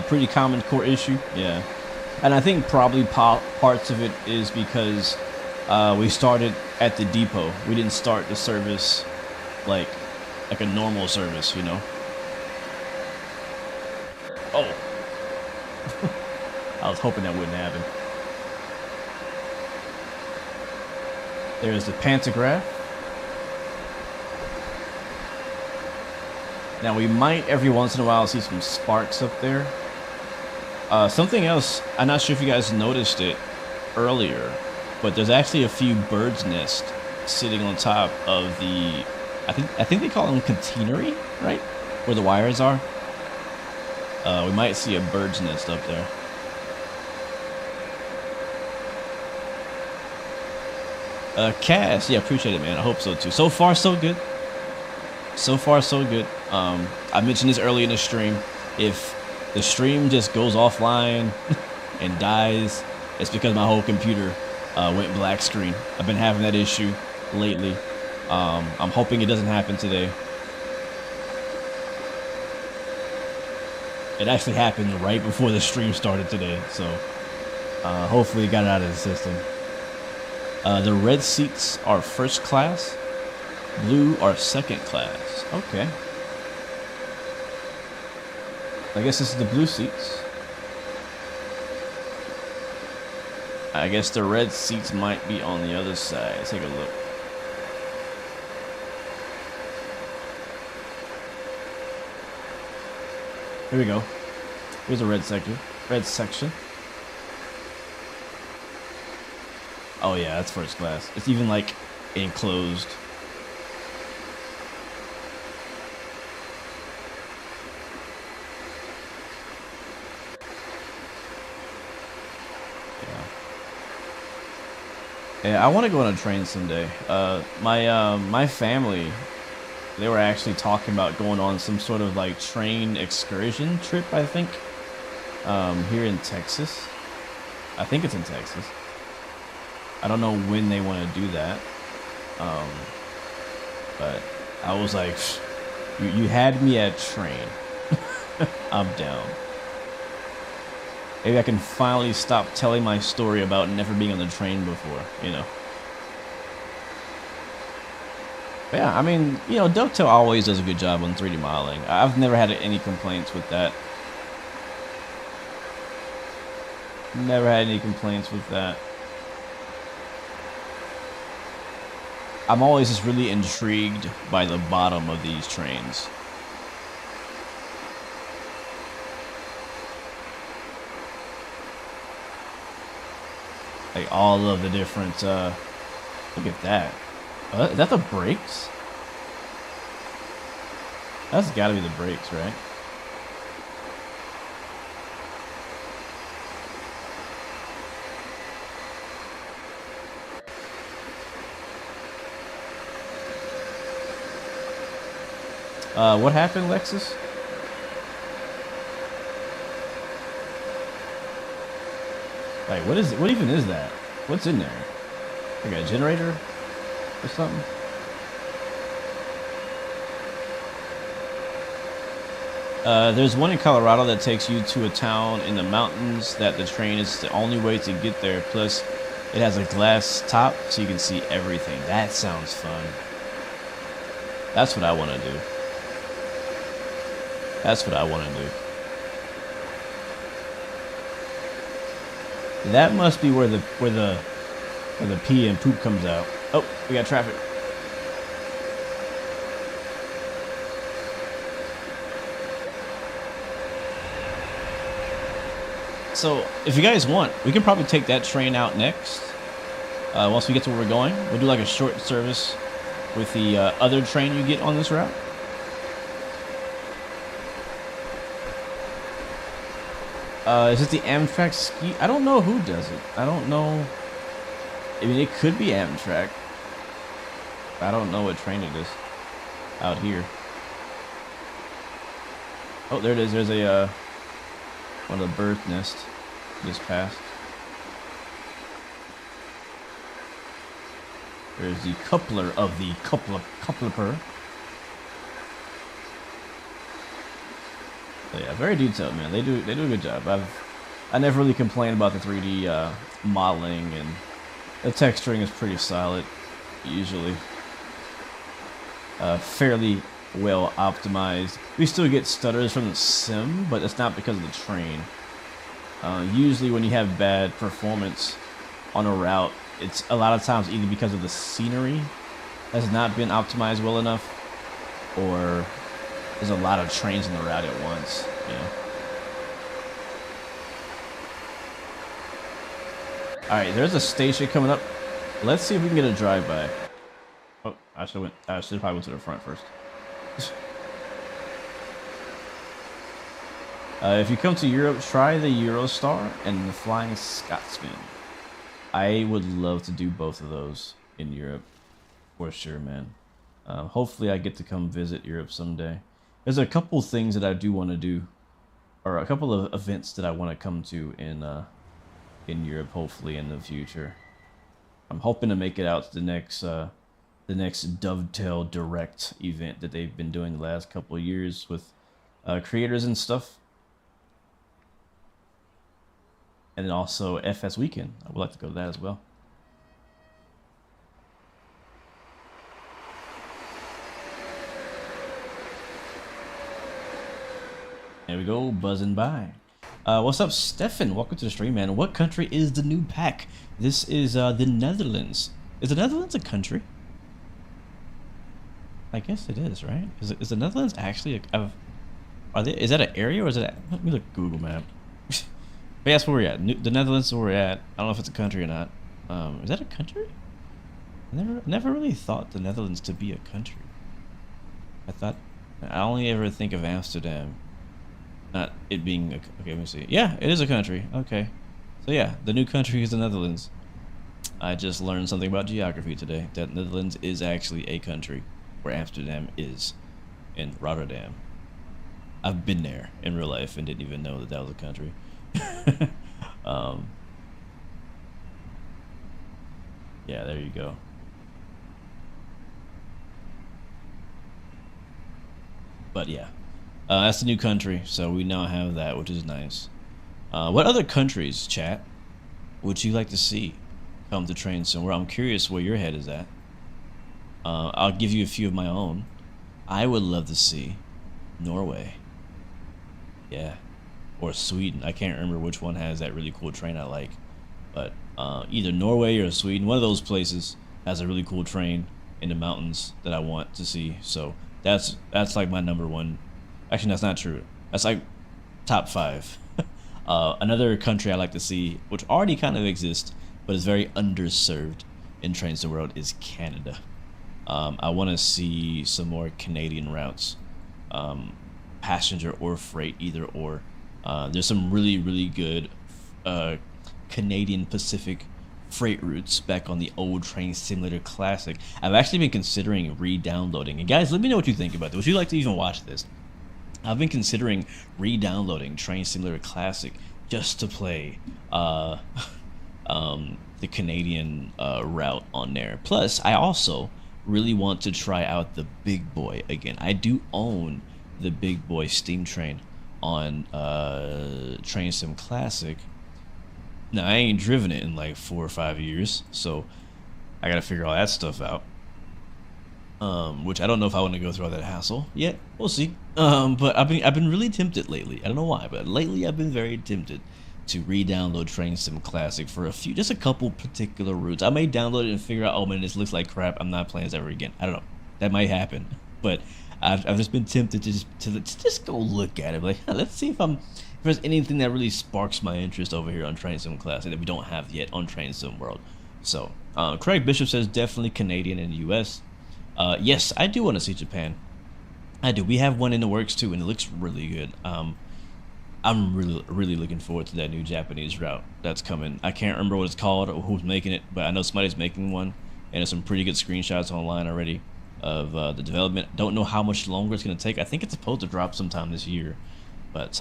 Speaker 1: Pretty common core issue, yeah. And I think probably parts of it is because we started at the depot. We didn't start the service like a normal service, you know. Oh. I was hoping that wouldn't happen. There's the pantograph. Now we might every once in a while see some sparks up there. Something else, I'm not sure if you guys noticed it earlier, but there's actually a few birds' nests sitting on top of the, I think they call them catenary, right? Where the wires are. We might see a bird's nest up there. Cass, yeah, appreciate it, man. I hope so too. So far, so good. So far, so good. I mentioned this early in the stream. If the stream just goes offline and dies, it's because my whole computer went black screen. I've been having that issue lately. I'm hoping it doesn't happen today. It actually happened right before the stream started today, so hopefully it got it out of the system. The red seats are first class. Blue are second class. Okay. I guess this is the blue seats. I guess the red seats might be on the other side. Let's take a look. Here we go. Here's the red section. Red section. Oh yeah, that's first class. It's even like enclosed. Yeah, I want to go on a train someday. My family, they were actually talking about going on some sort of like train excursion trip, I think, here in Texas. I think it's in Texas. I don't know when they want to do that. But I was like, you had me at train. I'm down. Maybe I can finally stop telling my story about never being on the train before, you know. But yeah, I mean, you know, Dovetail always does a good job on 3D modeling. I've never had any complaints with that. Never had any complaints with that. I'm always just really intrigued by the bottom of these trains. Like all of the different, look at that. Is that the brakes? That's gotta be the brakes, right? What happened, Lexus? Like, what even is that? What's in there? Like a generator or something? There's one in Colorado that takes you to a town in the mountains that the train is the only way to get there. Plus, it has a glass top so you can see everything. That sounds fun. That's what I want to do. That's what I want to do. That must be where the pee and poop comes out. Oh, we got traffic. So if you guys want, we can probably take that train out next. Once we get to where we're going, we'll do like a short service with the other train you get on this route. Is it the Amtrak ski? I don't know who does it. I don't know. I mean, it could be Amtrak. I don't know what train it is out here. Oh, there it is. There's a one of the bird nests just passed. There's the coupler of the coupler. So yeah, very detailed, man. They do a good job. I never really complained about the 3D modeling, and the texturing is pretty solid usually. Fairly well optimized. We still get stutters from the sim, but it's not because of the train. Usually when you have bad performance on a route, it's a lot of times either because of the scenery has not been optimized well enough, or there's a lot of trains in the route at once, you know. Alright, there's a station coming up. Let's see if we can get a drive-by. Oh, I should probably went to the front first. If you come to Europe, try the Eurostar and the Flying Scotsman. I would love to do both of those in Europe, for sure, man. Hopefully I get to come visit Europe someday. There's a couple things that I do want to do, or a couple of events that I want to come to in Europe, hopefully in the future. I'm hoping to make it out to the next Dovetail Direct event that they've been doing the last couple of years with creators and stuff. And then also FS Weekend. I would like to go to that as well. There we go, buzzing by. What's up, Stefan? Welcome to the stream, man. What country is the new pack? This is the Netherlands. Is the Netherlands a country? I guess it is, right? Is the Netherlands actually is that an area, or is it? Let me look at Google Map. But that's where we're at. The Netherlands is where we're at. I don't know if it's a country or not. Is that a country? I never really thought the Netherlands to be a country. I only ever think of Amsterdam, not it being okay, let me see. Yeah, it is a country. Okay. So yeah, the new country is the Netherlands. I just learned something about geography today. That Netherlands is actually a country, where Amsterdam is in Rotterdam. I've been there in real life and didn't even know that that was a country. Yeah, there you go. But yeah, that's the new country, so we now have that, which is nice. What other countries, chat, would you like to see come to train somewhere? I'm curious where your head is at. I'll give you a few of my own. I would love to see Norway. Yeah. Or Sweden. I can't remember which one has that really cool train I like. But either Norway or Sweden, one of those places has a really cool train in the mountains that I want to see. So that's like my number one. Actually, that's not true. That's like top 5. Another country I like to see, which already kind of exists, but is very underserved in Trains the World, is Canada. I want to see some more Canadian routes, passenger or freight, either or. There's some really good Canadian Pacific freight routes back on the old Train Simulator Classic. I've actually been considering re-downloading. And guys, let me know what you think about this. Would you like to even watch this? I've been considering re-downloading Train Simulator Classic just to play the Canadian route on there. Plus, I also really want to try out the Big Boy again. I do own the Big Boy Steam Train on Train Sim Classic. Now, I ain't driven it in like 4 or 5 years, so I gotta figure all that stuff out. Which I don't know if I want to go through all that hassle yet. We'll see. But I've been really tempted lately. I don't know why, but lately I've been very tempted to re-download Train Sim Classic for just a couple particular routes. I may download it and figure out, oh man, this looks like crap, I'm not playing this ever again. I don't know. That might happen. But I've just been tempted to just go look at it. Like, let's see if there's anything that really sparks my interest over here on Train Sim Classic that we don't have yet on Train Sim World. So, Craig Bishop says definitely Canadian and US. Yes, I do want to see Japan. I do. We have one in the works too, and it looks really good. I'm really looking forward to that new Japanese route that's coming. I can't remember what it's called or who's making it, but I know somebody's making one, and there's some pretty good screenshots online already of the development. Don't know how much longer it's gonna take. I think it's supposed to drop sometime this year, but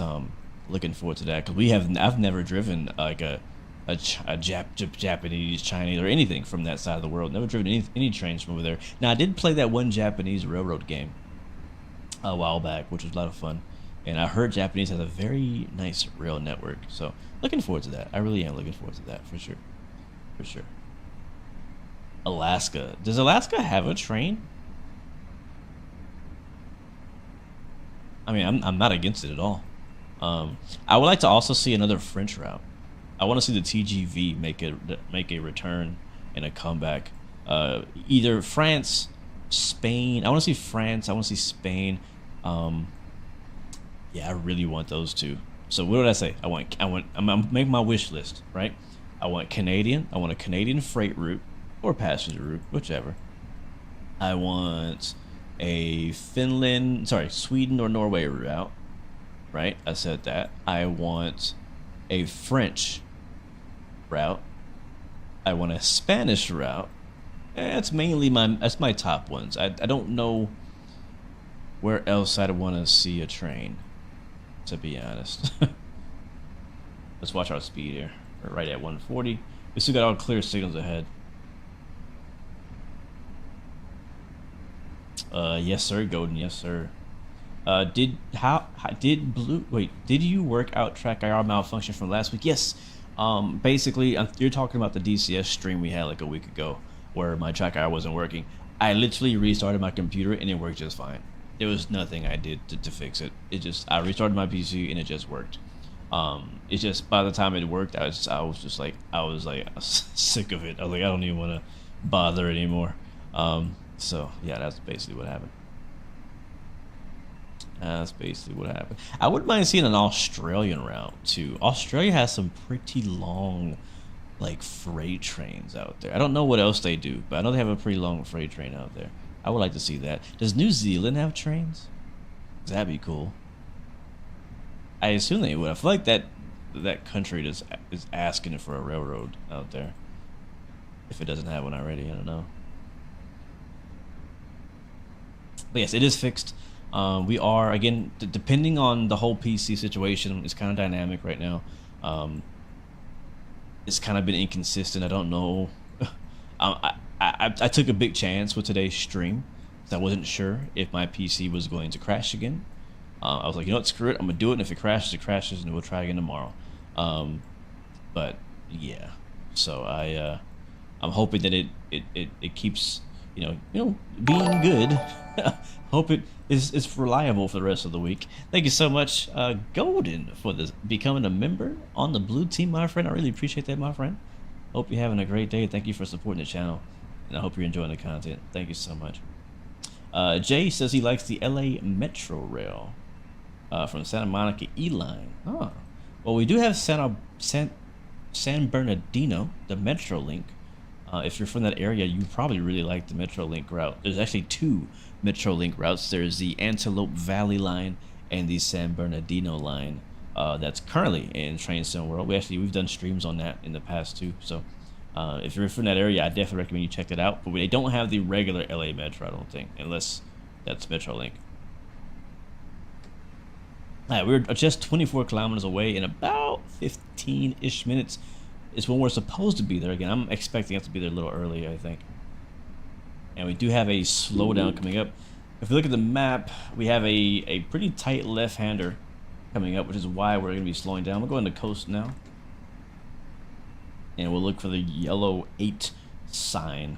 Speaker 1: looking forward to that because I've never driven like a Japanese, Chinese, or anything from that side of the world. Never driven any trains from over there. Now I did play that one Japanese railroad game a while back, which was a lot of fun. And I heard Japanese has a very nice rail network. So looking forward to that. I really am looking forward to that for sure. For sure. Alaska. Does Alaska have a train? I mean, I'm not against it at all. I would like to also see another French route. I want to see the TGV make a return and a comeback. Either France, Spain. I want to see France. I want to see Spain. Yeah, I really want those two. So what did I say? I'm making my wish list, right? I want Canadian. I want a Canadian freight route or passenger route, whichever. I want a Sweden or Norway route, right? I said that. I want a French route. I want a Spanish route. That's mainly that's my top ones. I don't know where else I'd want to see a train, to be honest. Let's watch our speed here. We're right at 140. We still got all clear signals ahead. Yes sir, Golden. Yes sir. Did you work out track IR malfunction from last week? Yes. Basically, you're talking about the DCS stream we had like a week ago, where my track IR wasn't working. I literally restarted my computer and it worked just fine. There was nothing I did to fix it. I restarted my PC and it just worked. It just, by the time it worked, I was sick of it. I was like, I don't even want to bother anymore. So yeah, that's basically what happened. I wouldn't mind seeing an Australian route too. Australia has some pretty long, like, freight trains out there. I don't know what else they do, but I know they have a pretty long freight train out there. I would like to see that. Does New Zealand have trains? That'd be cool. I assume they would. I feel like that country is asking for a railroad out there. If it doesn't have one already, I don't know. But yes, it is fixed. We are, again, depending on the whole PC situation, it's kind of dynamic right now. It's kind of been inconsistent. I don't know. I took a big chance with today's stream because I wasn't sure if my PC was going to crash again. I was like, you know what, screw it, I'm gonna do it, and if it crashes, and we'll try again tomorrow. But yeah, so I'm hoping that it keeps being good. Hope it is reliable for the rest of the week. Thank you so much, Golden, for this becoming a member on the blue team, my friend. I really appreciate that, my friend. Hope you're having a great day. Thank you for supporting the channel, and I hope you're enjoying the content. Thank you so much. Jay says he likes the LA Metro Rail from Santa Monica E-Line. Oh, well, we do have San Bernardino, the Metro Link. If you're from that area, you probably really like the Metro Link route. There's actually two Metro Link routes. There's the Antelope Valley line and the San Bernardino line. That's currently in Train Sim World. We've done streams on that in the past too. So if you're from that area, I definitely recommend you check it out. But they don't have the regular LA Metro, I don't think, unless that's Metro Link. We're just 24 kilometers away in about 15-ish minutes. It's when we're supposed to be there. Again, I'm expecting us to be there a little early, I think. And we do have a slowdown coming up. If you look at the map, we have a pretty tight left-hander coming up, which is why we're going to be slowing down. We'll go into coast now. And we'll look for the yellow 8 sign.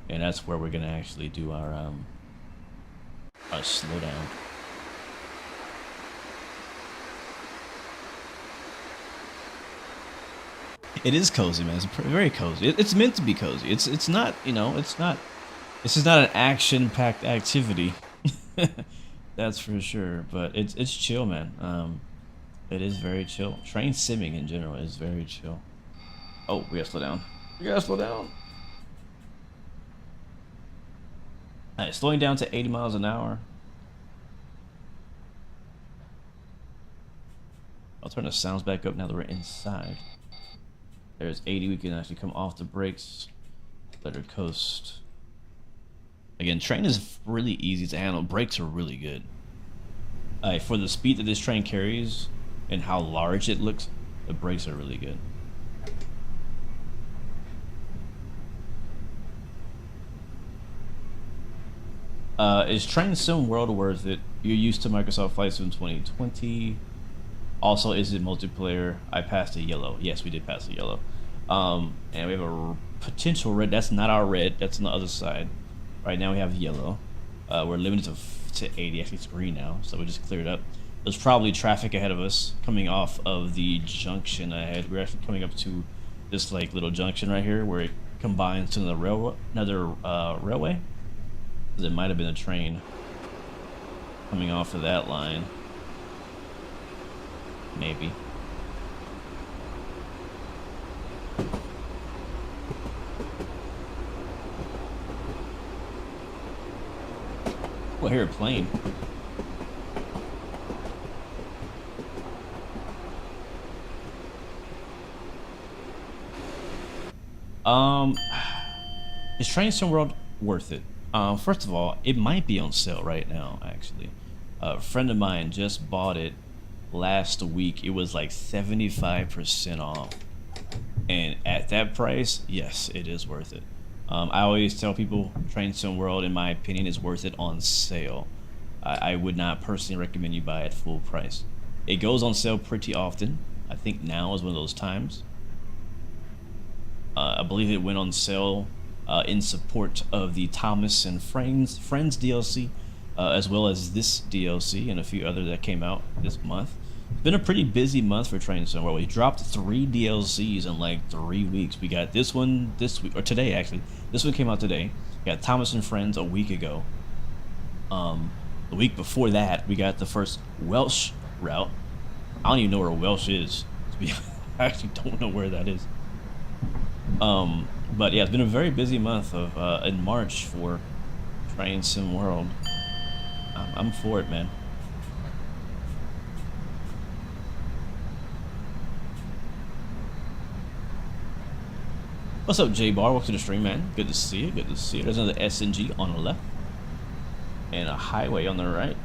Speaker 1: And that's where we're going to actually do our slowdown. It is cozy, man. It's very cozy. It's meant to be cozy. It's not, it's not. This is not an action-packed activity. That's for sure. But it's chill, man. It is very chill. Train simming in general is very chill. Oh, we gotta slow down. We gotta slow down. Alright, slowing down to 80 miles an hour. I'll turn the sounds back up now that we're inside. There's 80. We can actually come off the brakes. Let her coast. Again, train is really easy to handle. Brakes are really good. For the speed that this train carries and how large it looks, the brakes are really good. Is Train Sim World worth it? You're used to Microsoft Flight Sim 2020. Also, is it multiplayer? I passed a yellow. Yes, we did pass a yellow. And we have a potential red. That's not our red. That's on the other side. Right now we have yellow. We're limited to 80. Actually, it's green now, so we just cleared up. There's probably traffic ahead of us coming off of the junction ahead. We're actually coming up to this like little junction right here where it combines to another railway. It might have been a train coming off of that line. Maybe. Oh, I hear a plane. Is Train Sim World worth it? First of all, it might be on sale right now, actually. A friend of mine just bought it last week. It was like 75% off. And at that price, yes, it is worth it. I always tell people Train Sim World, in my opinion, is worth it on sale. I would not personally recommend you buy it full price. It goes on sale pretty often. I think now is one of those times. I believe it went on sale in support of the Thomas and Friends DLC, as well as this DLC and a few others that came out this month. It's been a pretty busy month for Train Sim World. We dropped 3 DLCs in like 3 weeks. We got this one this week, or today actually. This one came out today. We got Thomas and Friends a week ago. The week before that, we got the first Welsh route. I don't even know where Welsh is. I actually don't know where that is. But yeah, it's been a very busy month of in March for Train Sim World. I'm for it, man. What's up, J-Bar? Welcome to the stream, man. Good to see you. Good to see you. There's another SNG on the left and a highway on the right.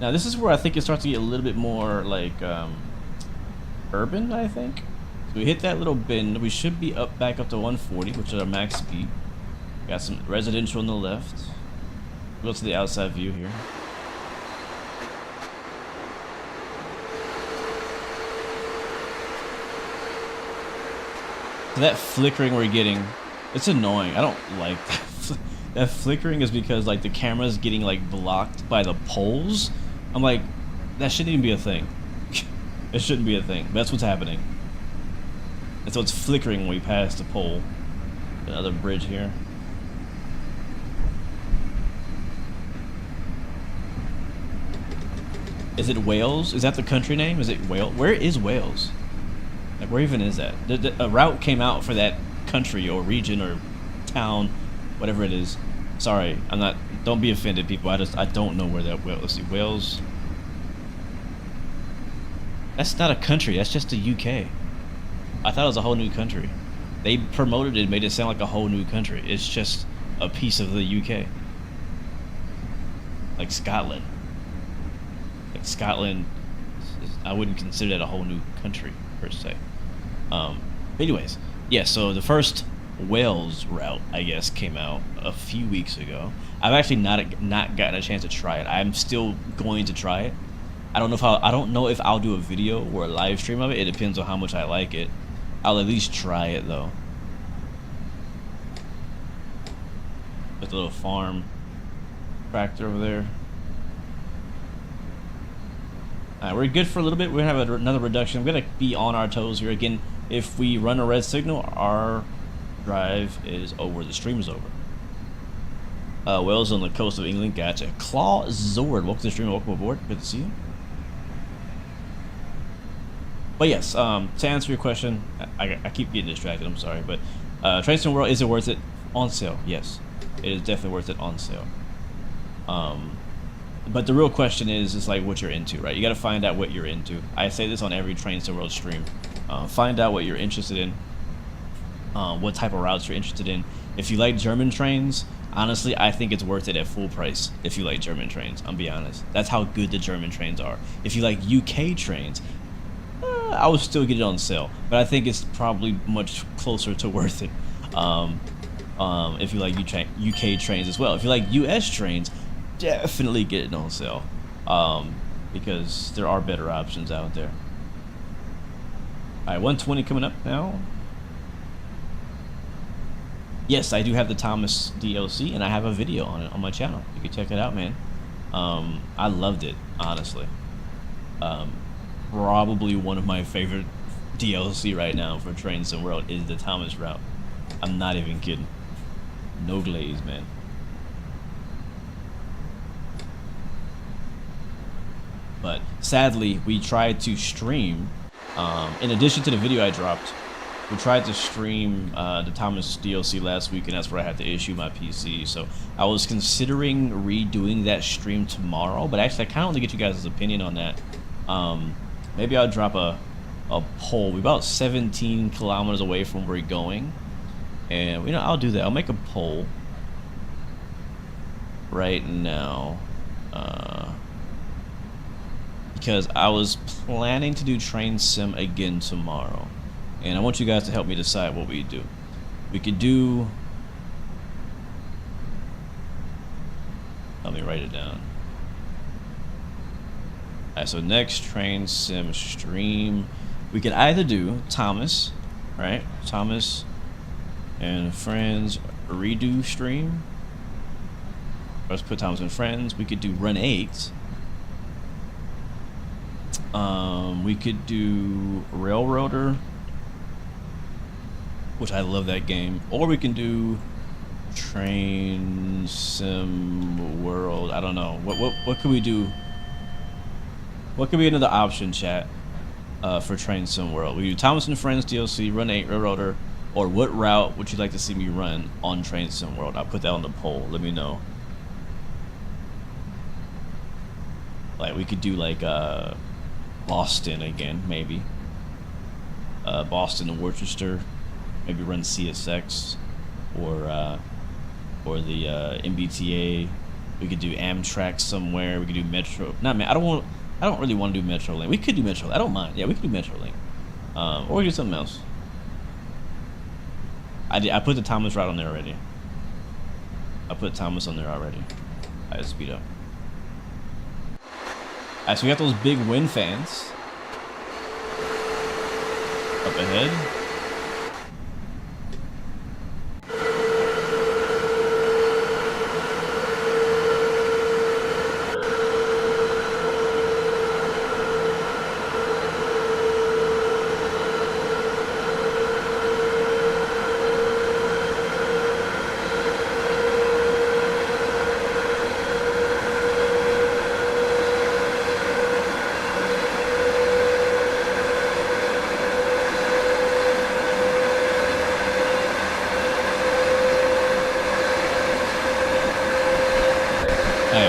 Speaker 1: Now, this is where I think it starts to get a little bit more like urban, I think. So we hit that little bend. We should be back up to 140, which is our max speed. Got some residential on the left. Go to the outside view here. So that flickering we're getting, it's annoying. I don't like that. That flickering is because like the camera's getting like blocked by the poles. I'm like, that shouldn't even be a thing. It shouldn't be a thing. That's what's happening. And so it's flickering when we pass the pole. Another bridge here. Is it Wales? Is that the country name? Is it Wales? Where is Wales? Like, where even is that? A route came out for that country or region or town, whatever it is. Sorry, I'm not. Don't be offended, people. I don't know where that. Let's see, Wales. That's not a country. That's just the UK. I thought it was a whole new country. They promoted it and made it sound like a whole new country. It's just a piece of the UK. Like Scotland. Like Scotland, I wouldn't consider that a whole new country, per se. Anyways, yeah, so the first Wales route, I guess, came out a few weeks ago. I've actually not gotten a chance to try it. I'm still going to try it. I don't know if I'll do a video or a live stream of it. It depends on how much I like it. I'll at least try it though. There's a little farm tractor over there. Alright, we're good for a little bit. We're gonna have another reduction. I'm gonna be on our toes here again. If we run a red signal, our drive is over. The stream is over. Wales on the coast of England. Gotcha. Claw Zord, welcome to the stream. Welcome aboard. Good to see you. But yes, to answer your question, I keep getting distracted. I'm sorry, but Train Sim World, is it worth it on sale? Yes, it is definitely worth it on sale. But the real question is like what you're into, right? You got to find out what you're into. I say this on every Train Sim World stream. Find out what you're interested in, what type of routes you're interested in. If you like German trains, honestly, I think it's worth it at full price. If you like German trains, I'll be honest. That's how good the German trains are. If you like UK trains, I would still get it on sale, but I think it's probably much closer to worth it. If you like UK trains as well. If you like US trains, definitely get it on sale, because there are better options out there. All right, 120 coming up now. Yes, I do have the Thomas DLC, and I have a video on it on my channel. You can check it out, man. I loved it, honestly. Probably one of my favorite DLC right now for Train Sim World is the Thomas route. I'm not even kidding. No glaze, man. But sadly, we tried to stream, in addition to the video I dropped, we tried to stream the Thomas DLC last week, and that's where I had to issue my PC. So I was considering redoing that stream tomorrow, but actually I kind of want to get you guys' opinion on that. Maybe I'll drop a poll. We're about 17 kilometers away from where we're going, and I'll do that. I'll make a poll right now, because I was planning to do Train Sim again tomorrow, and I want you guys to help me decide what we do. We could do, let me write it down. Alright, so next Train Sim stream, we could either do Thomas, right? Thomas and Friends redo stream. Let's put Thomas and Friends. We could do Run 8. We could do Railroader, which I love that game. Or we can do Train Sim World. I don't know. What could we do? What could be another option, chat, for Train Sim World? We do Thomas and Friends DLC, Run 8, Railroader, or what route would you like to see me run on Train Sim World? I'll put that on the poll. Let me know. Like, we could do like Boston again, maybe. Boston and Worcester. Maybe run CSX or the MBTA. We could do Amtrak somewhere. We could do Metro. Not man. I don't really want to do Metrolink. We could do Metrolink. I don't mind. Yeah, we could do Metrolink. Or we could do something else. I put the Thomas route on there already. I put Thomas on there already. I just speed up. Alright, so we got those big wind fans up ahead.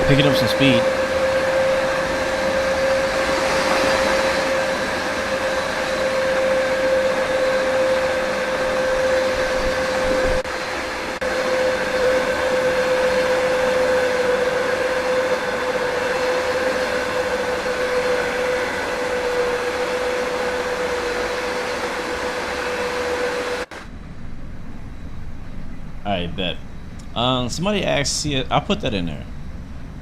Speaker 1: Picking up some speed. Alright, bet. Somebody asked, I'll put that in there.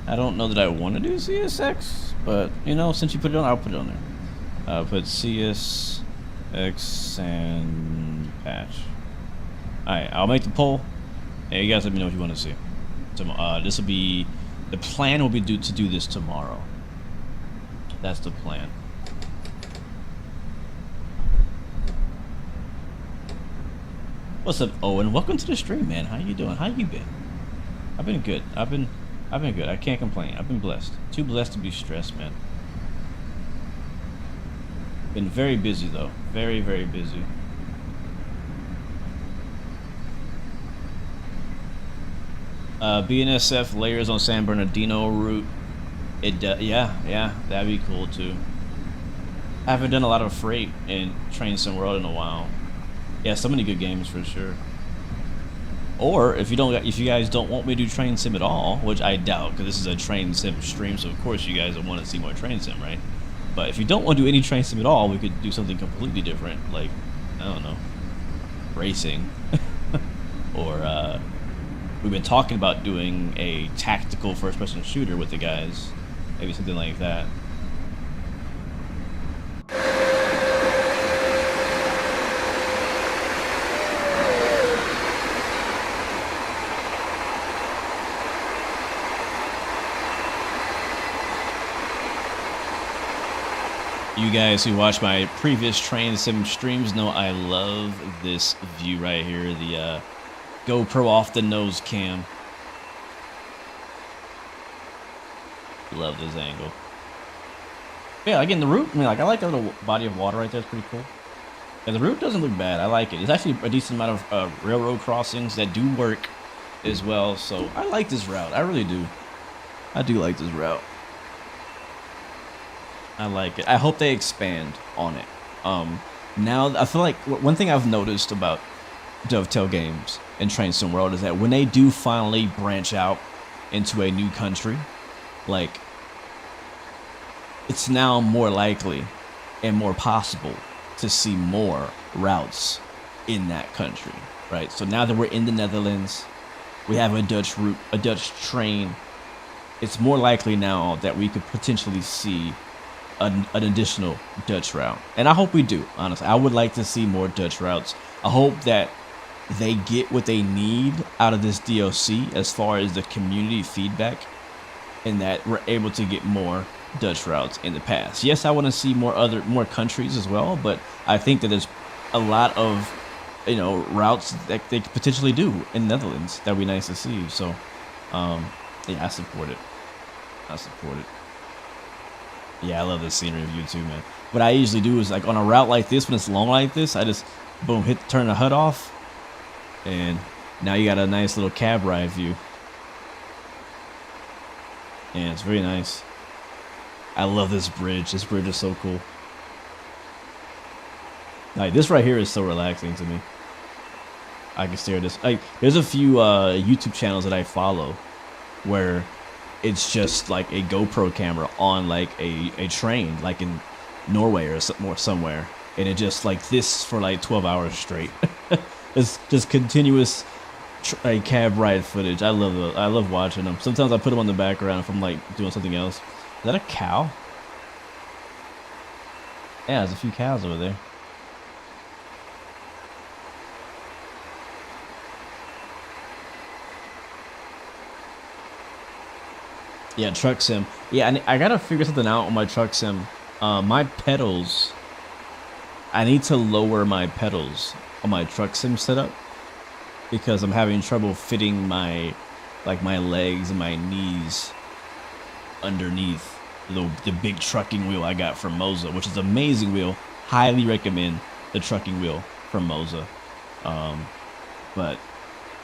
Speaker 1: I don't know that I want to do CSX, but since you put it on, I'll put it on there. I'll put CSX and patch. Alright, I'll make the poll. Hey, you guys let me know what you want to see. This will be, the plan will be to do this tomorrow. That's the plan. What's up, Owen? Welcome to the stream, man. How you doing? How you been? I've been good. I've been good. I can't complain. I've been blessed. Too blessed to be stressed, man. Been very busy though, very busy. BNSF layers on San Bernardino route. Yeah, that'd be cool too. I haven't done a lot of freight in Train Sim World in a while. Yeah, so many good games for sure. Or if you guys don't want me to do Train Sim at all, which I doubt, because this is a Train Sim stream, so of course you guys will want to see more Train Sim, right? But if you don't want to do any Train Sim at all, we could do something completely different, like, I don't know, racing. Or we've been talking about doing a tactical first-person shooter with the guys, maybe something like that. You guys who watch my previous Train Sim streams know I love this view right here, the GoPro off the nose cam. Love this angle. Yeah, again, the route, I mean, like, I like that little body of water right there. It's pretty cool. And the route doesn't look bad. I like it. It's actually a decent amount of railroad crossings that do work as well. So I like this route. I really do. I do like this route. I like it. I hope they expand on it. Now, I feel like one thing I've noticed about Dovetail games and Train Sim World is that when they do finally branch out into a new country, like, it's now more likely and more possible to see more routes in that country, right? So now that we're in the Netherlands, we have a Dutch route, a Dutch train. It's more likely now that we could potentially see an additional Dutch route. And I hope we do, honestly. I would like to see more Dutch routes. I hope that they get what they need out of this DLC as far as the community feedback, and that we're able to get more Dutch routes in the past. Yes, I want to see more countries as well, but I think that there's a lot of, you know, routes that they could potentially do in the Netherlands. That'd be nice to see. So, yeah, I support it. I support it. Yeah, I love this scenery view too, man. What I usually do is, like, on a route like this, when it's long like this, I just, boom, turn the HUD off, and now you got a nice little cab ride view. And it's very nice. I love this bridge. This bridge is so cool. Like, this right here is so relaxing to me. I can stare at this. Like, there's a few YouTube channels that I follow where it's just like a GoPro camera on, like, a train, like in Norway or somewhere, and it just like this for like 12 hours straight. It's just continuous cab ride footage. I love watching them. Sometimes I put them on the background if I'm like doing something else. Is that a cow? Yeah, there's a few cows over there. Yeah, truck sim. Yeah, I gotta figure something out on my truck sim. My pedals, I need to lower my pedals on my truck sim setup because I'm having trouble fitting my legs and my knees underneath the big trucking wheel I got from Moza, which is an amazing wheel. Highly recommend the trucking wheel from Moza. But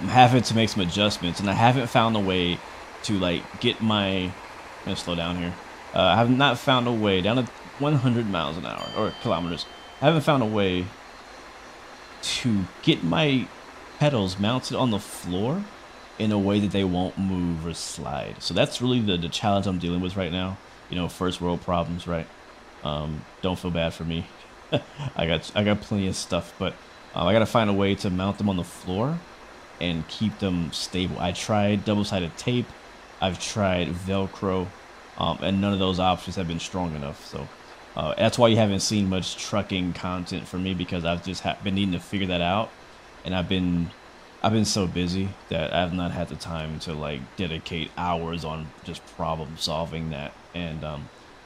Speaker 1: I'm having to make some adjustments, and I haven't found a way to, like, get my, I'm gonna slow down here. I have not found a way down to 100 miles an hour, or kilometers. I haven't found a way to get my pedals mounted on the floor in a way that they won't move or slide. So that's really the challenge I'm dealing with right now. You know, first world problems, right? Don't feel bad for me. I got plenty of stuff, but I gotta find a way to mount them on the floor and keep them stable. I tried double-sided tape. I've tried Velcro, and none of those options have been strong enough. So that's why you haven't seen much trucking content from me, because I've just been needing to figure that out, and I've been so busy that I've not had the time to, like, dedicate hours on just problem solving that. And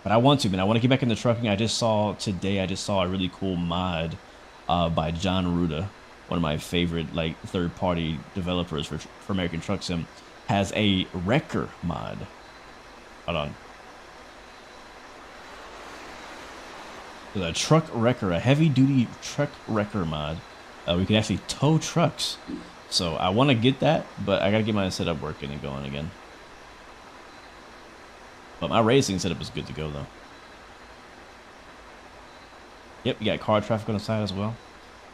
Speaker 1: but I want to, man. I want to get back into trucking. Today I just saw a really cool mod by John Ruda, one of my favorite, like, third-party developers for American Truck Sim. Has a wrecker mod. Hold on. So a truck wrecker, a heavy-duty truck wrecker mod. We can actually tow trucks. So I want to get that, but I gotta get my setup working and going again. But my racing setup is good to go though. Yep, you got car traffic on the side as well.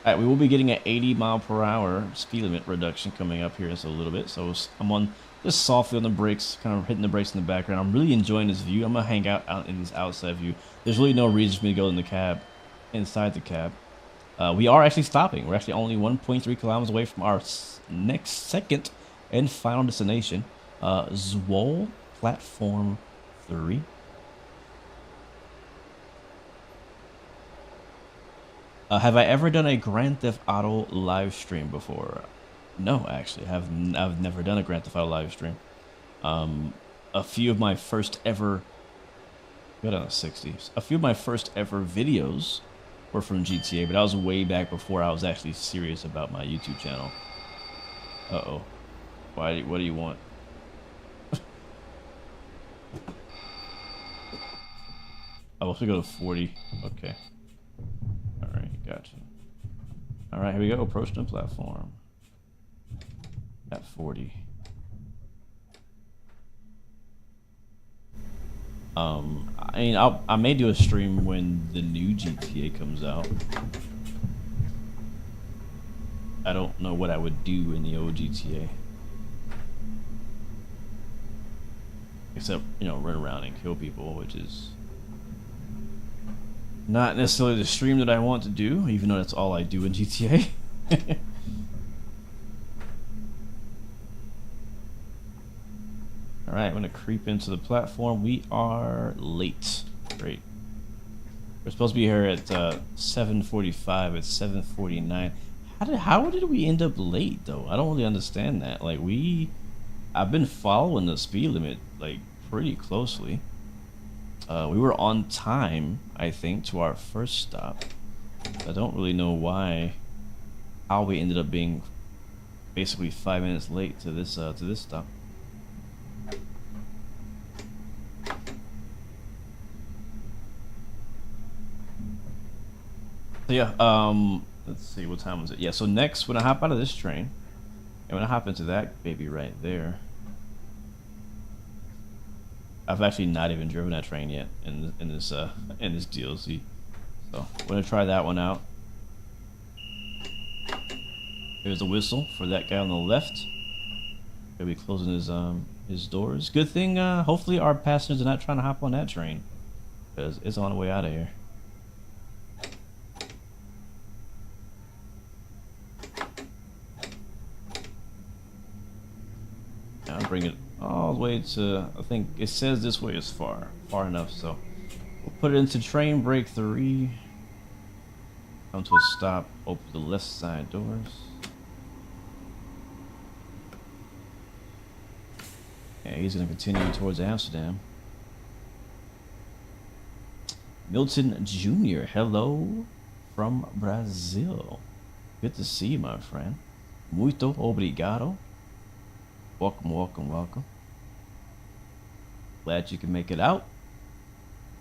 Speaker 1: Alright, we will be getting an 80-mile-per-hour speed limit reduction coming up here in just a little bit. So I'm on just softly on the brakes, kind of hitting the brakes in the background. I'm really enjoying this view. I'm gonna hang out in this outside view. There's really no reason for me to go in the cab, inside the cab. We are actually stopping. We're actually only 1.3 kilometers away from our next second and final destination, Zwol Platform 3. Have I ever done a Grand Theft Auto live stream before? No, actually, I've never done a Grand Theft Auto live stream. A few of my first ever, got on the 60s. A few of my first ever videos were from GTA, but that was way back before I was actually serious about my YouTube channel. Uh-oh. Why? What do you want? Oh, we go to 40. Okay. All right, gotcha. All right, here we go. Approaching the platform. At 40. I mean, I may do a stream when the new GTA comes out. I don't know what I would do in the old GTA. Except, you know, run around and kill people, which is not necessarily the stream that I want to do, even though that's all I do in GTA. Alright, I'm gonna creep into the platform. We are late. Great. We're supposed to be here at 7:45. It's 7:49. How did we end up late though? I don't really understand that. Like I've been following the speed limit like pretty closely. We were on time, I think, to our first stop. I don't really know how we ended up being basically 5 minutes late to this stop. So yeah, let's see, what time was it? Yeah, so next, when I hop out of this train, and when I hop into that baby right there, I've actually not even driven that train yet in this DLC. So we're gonna try that one out. There's a whistle for that guy on the left. He'll be closing his doors. Good thing, hopefully our passengers are not trying to hop on that train, because it's on the way out of here. Now bring it all the way to, I think it says this way is far enough, so we'll put it into train break 3. Come to a stop, open the left side doors. Yeah, he's gonna continue towards Amsterdam. Milton Jr., hello from Brazil. Good to see you, my friend. Muito obrigado. Welcome, welcome, welcome. Glad you can make it out.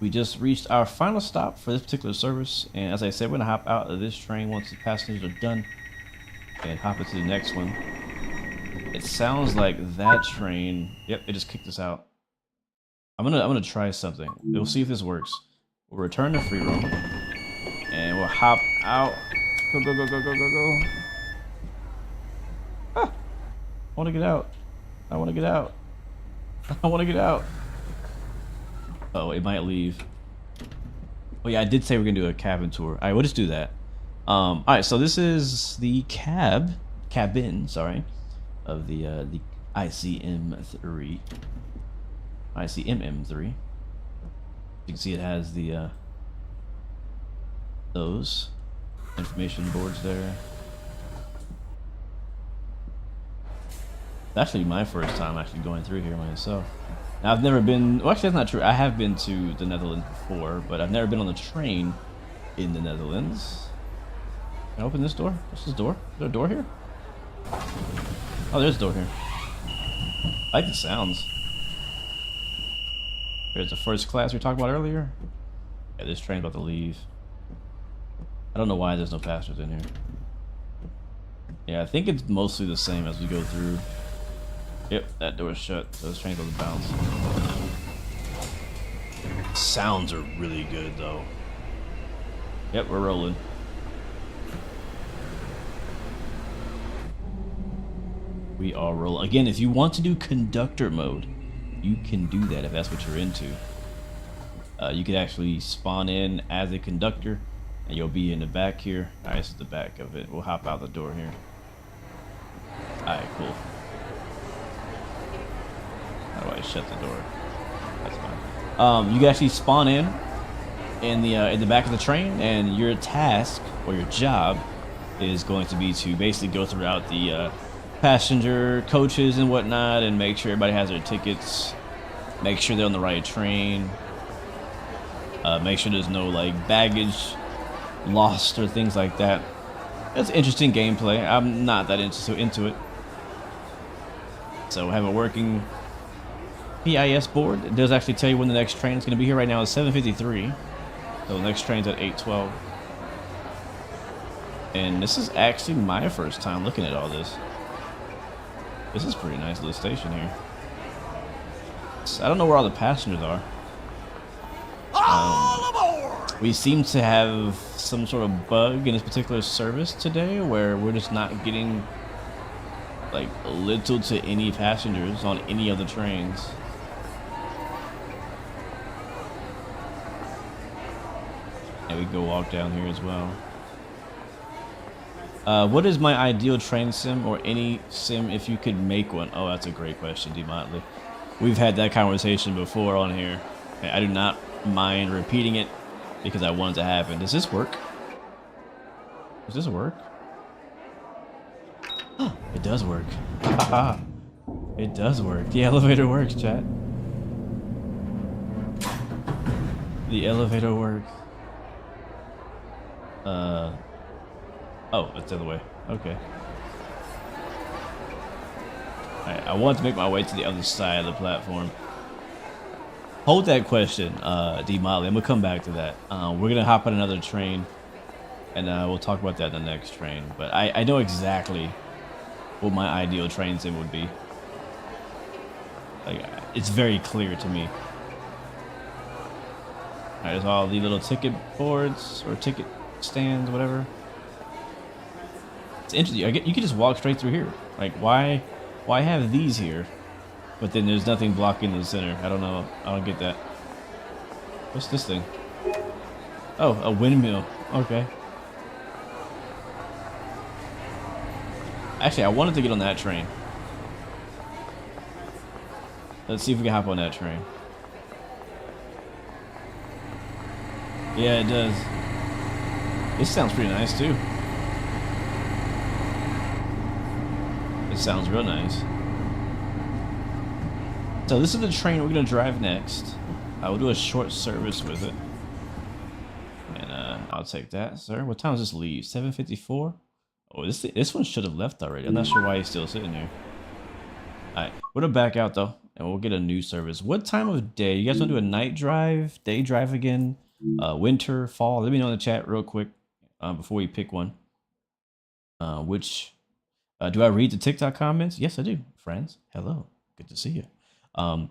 Speaker 1: We just reached our final stop for this particular service, and as I said, we're gonna hop out of this train once the passengers are done and hop into the next one. It sounds like that train, yep, it just kicked us out. I'm gonna try something. We'll see if this works. We'll return to free roam and we'll hop out. Go, go, go, go, go, go, go. Ah, I wanna get out. I wanna get out. I wanna get out. Oh, it might leave. Oh yeah, I did say we're gonna do a cabin tour. All right, we'll just do that. All right, so this is the cabin, sorry, of the ICM3. ICMM3. You can see it has the those information boards there. It's actually my first time actually going through here myself. Now, I've never been, well actually that's not true, I have been to the Netherlands before, but I've never been on the train in the Netherlands. Can I open this door? What's this door? Is there a door here? Oh, there's a door here. I like the sounds. There's the first class we talked about earlier. Yeah, this train's about to leave. I don't know why there's no passengers in here. Yeah, I think it's mostly the same as we go through. Yep, that door's shut, so this train doesn't bounce. Sounds are really good though. Yep, we're rolling. We are rolling. Again, if you want to do conductor mode, you can do that if that's what you're into. You could actually spawn in as a conductor, and you'll be in the back here. Alright, this is the back of it. We'll hop out the door here. Alright, cool. How do I shut the door? That's fine. You can actually spawn in the back of the train, and your task or your job is going to be to basically go throughout the passenger coaches and whatnot, and make sure everybody has their tickets, make sure they're on the right train, make sure there's no like baggage lost or things like that. That's interesting gameplay. I'm not that into it. So have a working PIS board. It does actually tell you when the next train is going to be here. Right now it's 7:53, so the next train's at 8:12. And this is actually my first time looking at all this. This is a pretty nice little station here. I don't know where all the passengers are. We seem to have some sort of bug in this particular service today where we're just not getting like little to any passengers on any of the trains. And we can go walk down here as well. What is my ideal train sim, or any sim if you could make one? Oh, that's a great question, D Motley. We've had that conversation before on here. I do not mind repeating it because I want it to happen. Does this work? Does this work? Oh, it does work. Haha. It does work. The elevator works, chat. The elevator works. Oh, it's the other way. Okay. Alright, I want to make my way to the other side of the platform. Hold that question, D Molly. I'm gonna come back to that. We're gonna hop on another train, and we'll talk about that in the next train. But I know exactly what my ideal train sim would be. Like, it's very clear to me. Alright, there's all the little ticket boards or ticket stands, whatever. It's interesting. You can just walk straight through here. Like, why have these here, but then there's nothing blocking the center? I don't know. I don't get that. What's this thing? Oh, a windmill. Okay. Actually, I wanted to get on that train. Let's see if we can hop on that train. Yeah, it does. This sounds pretty nice too. It sounds real nice. So this is the train we're gonna drive next. I will do a short service with it, and I'll take that, sir. What time does this leave? 7:54. Oh, this one should have left already. I'm not sure why he's still sitting here. All right, we're gonna back out though, and we'll get a new service. What time of day? You guys want to do a night drive, day drive again, winter, fall? Let me know in the chat real quick before we pick one. Do I read the TikTok comments? Yes, I do. Friends, hello, good to see you. Let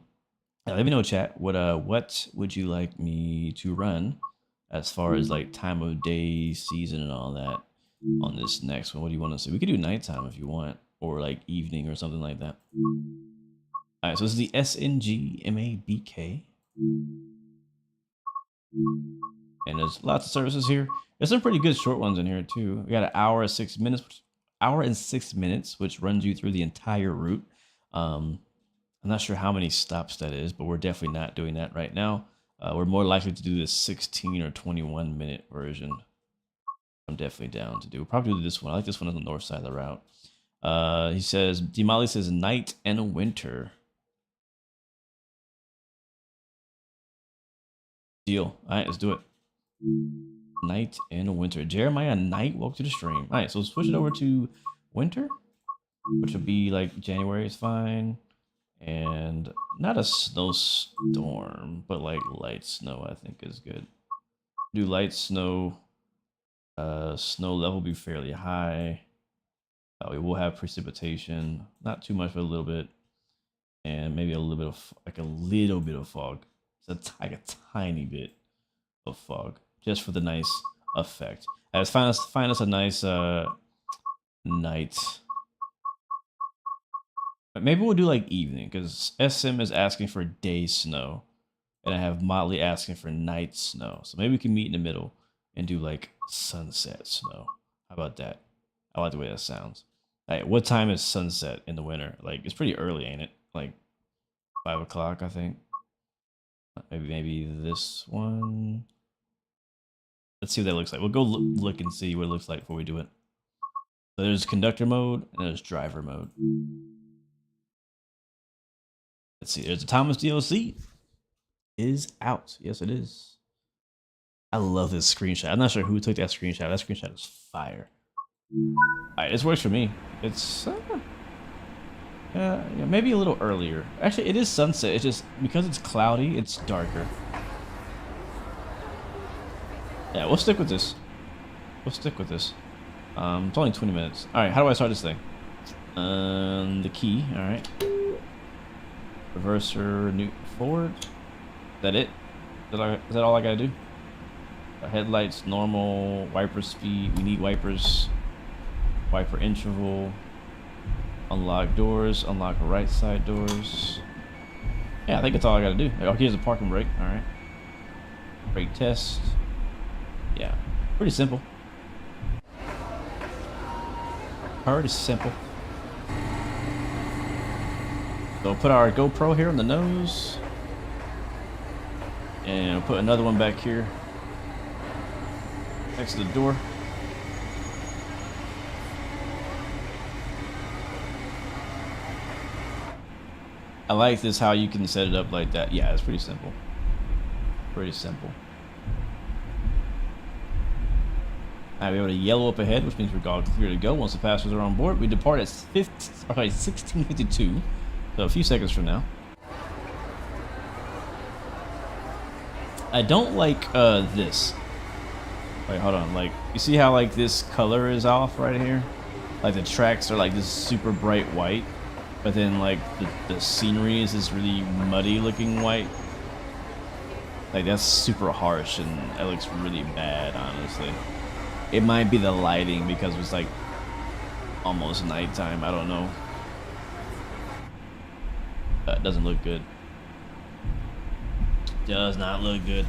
Speaker 1: me know, chat. What would you like me to run as far as like time of day, season, and all that on this next one? What do you want to see? We could do nighttime if you want, or like evening or something like that. All right, so this is the SNG MABK, and there's lots of services here. There's some pretty good short ones in here too. We got an hour and 6 minutes, which runs you through the entire route. I'm not sure how many stops that is, but we're definitely not doing that right now. We're more likely to do this 16 or 21 minute version. I'm definitely down to do. We'll probably do this one. I like this one on the north side of the route. He says, Demali says night and winter. Deal. All right, let's do it. Night and winter. Jeremiah Knight, welcome to the stream. All right, so let's switch it over to winter, which would be like January is fine. And not a snowstorm, but like light snow, I think is good. Do light snow Snow level will be fairly high. We will have precipitation, not too much, but a little bit, and maybe a little bit of fog. It's like a tiny bit of fog, just for the nice effect. Let's find us a nice night. But maybe we'll do like evening, because SM is asking for day snow, and I have Motley asking for night snow. So maybe we can meet in the middle and do like sunset snow. How about that? I like the way that sounds. All right, what time is sunset in the winter? Like, it's pretty early, ain't it? Like 5 o'clock, I think. Maybe this one. Let's see what that looks like. We'll go look and see what it looks like before we do it. So there's conductor mode and there's driver mode. Let's see. There's a Thomas DLC. Is out. Yes, it is. I love this screenshot. I'm not sure who took that screenshot. That screenshot is fire. Alright, this works for me. It's yeah, maybe a little earlier. Actually, it is sunset. It's just because it's cloudy, it's darker. Yeah, we'll stick with this. It's only 20 minutes. Alright, how do I start this thing? The key, alright. Reverser, new forward. Is that it? Is that all I gotta do? Headlights, normal, wiper speed. We need wipers. Wiper interval. Unlock doors. Unlock right side doors. Yeah, I think that's all I gotta do. Oh, here's a parking brake. Alright. Brake test. Yeah, pretty simple. Pretty simple. So we'll put our GoPro here on the nose. And we'll put another one back here next to the door. I like this, how you can set it up like that. Yeah, it's pretty simple. Pretty simple. Alright, we have a yellow up ahead, which means we're all clear to go. Once the passengers are on board, we depart at 16:52. So a few seconds from now. I don't like this. Wait, hold on. Like, you see how like this color is off right here? Like the tracks are like this super bright white, but then like the scenery is this really muddy looking white. Like that's super harsh and it looks really bad, honestly. It might be the lighting because it's like almost nighttime. I don't know. That doesn't look good. Does not look good.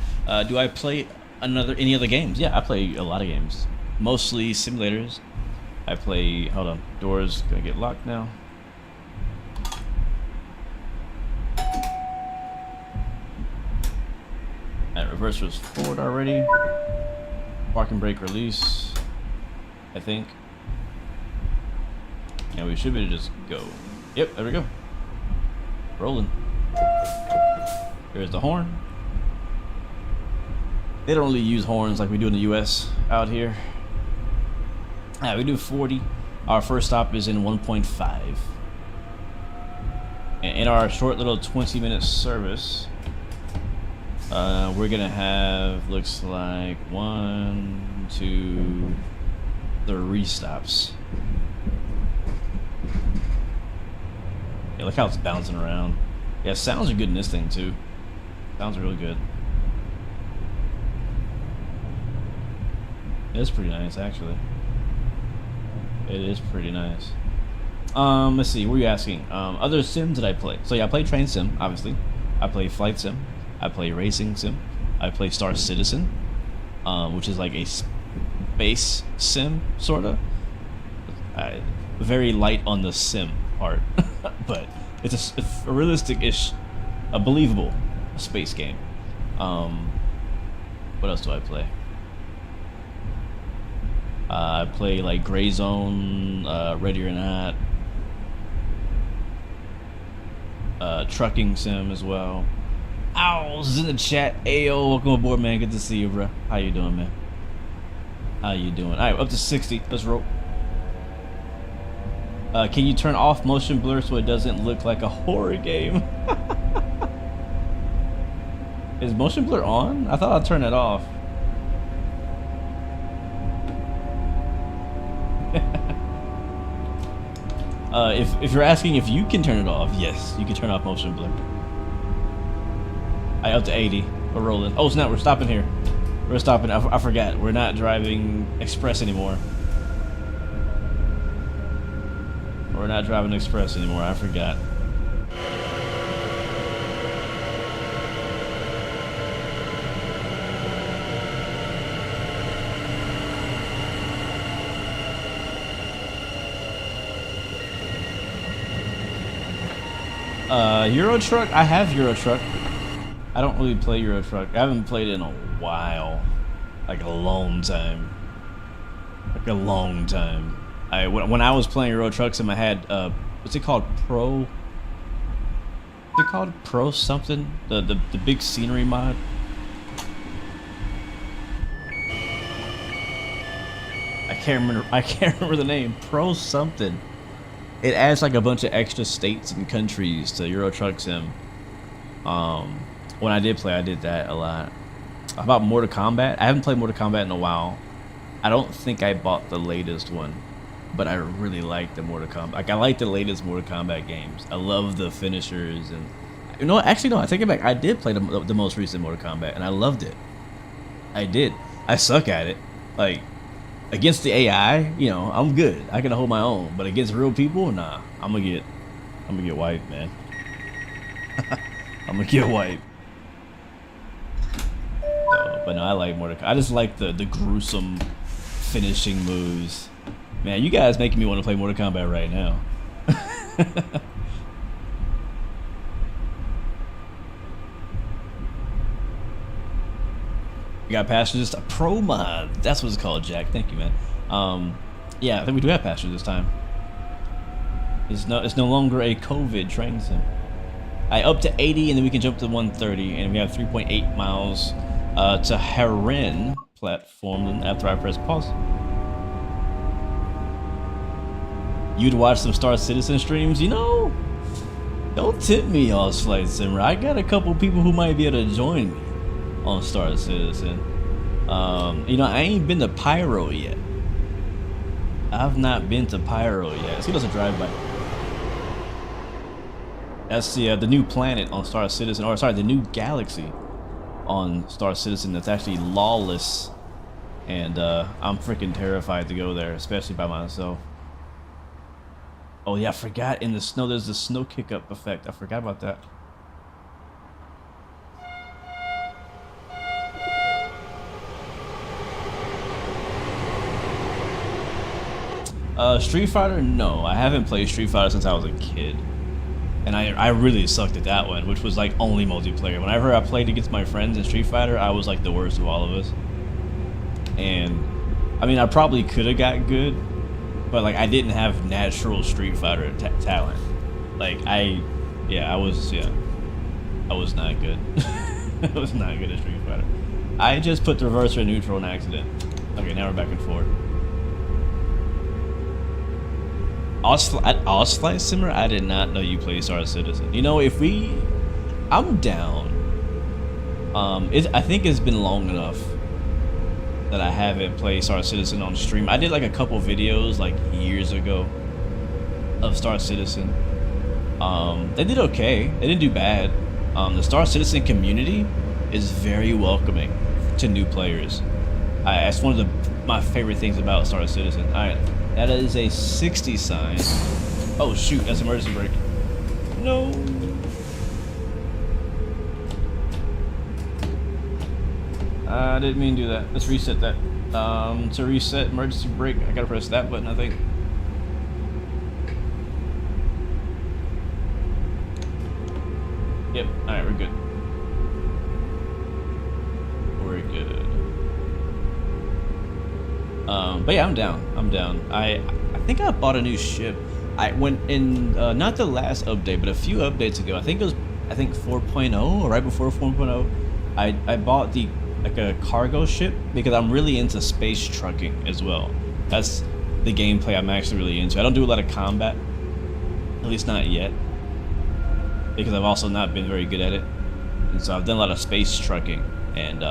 Speaker 1: Do I play any other games? Yeah, I play a lot of games. Mostly simulators. I play, hold on, doors gonna get locked now. Alright, reverse was forward already. Parking brake release, I think. And we should be able to just go. Yep, there we go. Rolling. Here's the horn. They don't really use horns like we do in the US out here. We do 40. Our first stop is in 1.5. And in our short little 20-minute service, we're gonna have, looks like 1, 2, 3 stops. Yeah, look how it's bouncing around. Yeah, sounds are good in this thing too. Sounds really good. It's pretty nice, actually. It is pretty nice. Let's see, what are you asking? Other sims that I play. So yeah, I play Train Sim, obviously. I play Flight Sim. I play Racing Sim. I play Star Citizen, which is like a space sim, sorta. Very light on the sim part, but it's a realistic-ish, a believable space game. What else do I play? I play like Gray Zone, Ready or Not, Trucking Sim as well. Owls in the chat. Ayo, welcome aboard, man. Good to see you, bro. How you doing, man? How you doing? All right, up to 60. Let's roll. Can you turn off motion blur so it doesn't look like a horror game? Is motion blur on? I thought I'd turn it off. If you're asking if you can turn it off, yes, you can turn off motion blur. Up to 80. We're rolling. Oh snap! We're stopping here. We're stopping. I forgot. We're not driving express anymore. We're not driving express anymore. I forgot. Euro Truck. I have Euro Truck. I don't really play Euro Truck. I haven't played it in a while, like a long time. Like a long time. When I was playing Euro Truck Sim, I had what's it called? Pro. What's it called? Pro something? The big scenery mod. I can't remember the name. Pro something. It adds like a bunch of extra states and countries to Euro Truck Sim. When I did play, I did that a lot. How about Mortal Kombat? I haven't played Mortal Kombat in a while. I don't think I bought the latest one, but I really like the Mortal Kombat. Like, I like the latest Mortal Kombat games. I love the finishers, and you know, actually no, I take it back. I did play the most recent Mortal Kombat, and I loved it. I did. I suck at it. Like, against the AI, you know, I'm good. I can hold my own, but against real people, nah. I'm gonna get wiped, man. I'm gonna get wiped. But no, I like Mortal Kombat. I just like the gruesome finishing moves. Man, you guys making me want to play Mortal Kombat right now. We got passengers. A pro mod. That's what it's called, Jack. Thank you, man. Yeah, I think we do have passengers this time. It's no longer a COVID train sim. Up to 80, and then we can jump to 130, and we have 3.8 miles to Heron platform after I press pause. You'd watch some Star Citizen streams, you know? Don't tempt me, all Flight Simmer. I got a couple people who might be able to join me on Star Citizen. You know, I ain't been to Pyro yet. I've not been to Pyro yet. So he doesn't drive by. That's the new planet on Star Citizen, or sorry, the new galaxy on Star Citizen that's actually lawless, and I'm freaking terrified to go there, especially by myself. Oh yeah, I forgot, in the snow there's the snow kick up effect. I forgot about that. Street Fighter? No, I haven't played Street Fighter since I was a kid. And I really sucked at that one, which was like only multiplayer. Whenever I played against my friends in Street Fighter, I was like the worst of all of us. And I mean, I probably could have got good, but like I didn't have natural Street Fighter talent. Like I was not good. I was not good at Street Fighter. I just put the reverser in neutral on accident. Okay, now we're back and forth. Flight Simmer, I did not know you play Star Citizen. You know, I'm down. I think it's been long enough that I haven't played Star Citizen on stream. I did like a couple videos like years ago of Star Citizen. They did okay. They didn't do bad. The Star Citizen community is very welcoming to new players. That's one of my favorite things about Star Citizen. That is a 60 sign. Oh shoot, that's emergency brake. No. I didn't mean to do that. Let's reset that. To reset emergency brake, I gotta press that button, I think. Yep, alright, we're good. We're good. But yeah, I'm down. I think I bought a new ship. I went in, not the last update, but a few updates ago. I think it was 4.0 or right before 4.0. I bought like a cargo ship because I'm really into space trucking as well. That's the gameplay I'm actually really into. I don't do a lot of combat, at least not yet, because I've also not been very good at it. And so I've done a lot of space trucking, and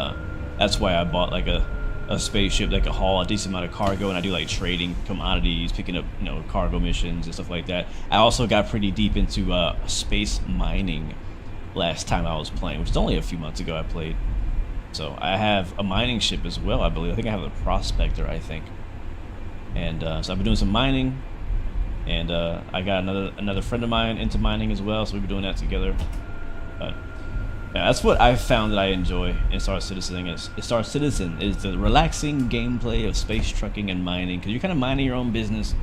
Speaker 1: that's why I bought like a a spaceship that can haul a decent amount of cargo, and I do like trading commodities, picking up, you know, cargo missions and stuff like that. I also got pretty deep into space mining last time I was playing, which is only a few months ago I played. So I have a mining ship as well, I believe. I think I have a prospector, I think. And so I've been doing some mining, and I got another friend of mine into mining as well, so we've been doing that together. But yeah, that's what I've found that I enjoy in Star Citizen. Star Citizen is the relaxing gameplay of space trucking and mining, because you're kind of minding your own business.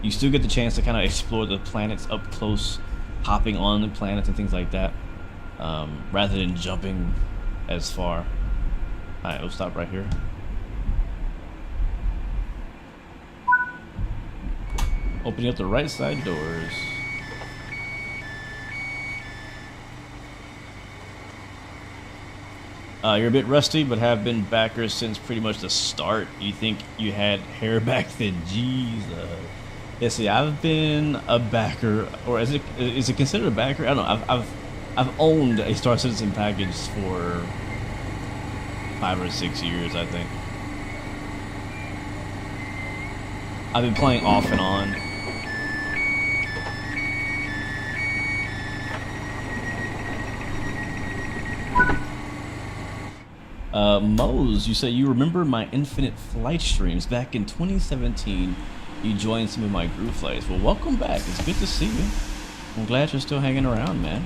Speaker 1: You still get the chance to kind of explore the planets up close, hopping on the planets and things like that, rather than jumping as far. Alright, we'll stop right here. Opening up the right side doors. You're a bit rusty, but have been backers since pretty much the start. You think you had hair back then? Jesus. Yeah, see, I've been a backer, or is it considered a backer? I don't know. I've owned a Star Citizen package for 5 or 6 years, I think. I've been playing off and on. Mose, you say you remember my Infinite Flight streams back in 2017. You joined some of my group flights. Well, welcome back. It's good to see you. I'm glad you're still hanging around, man.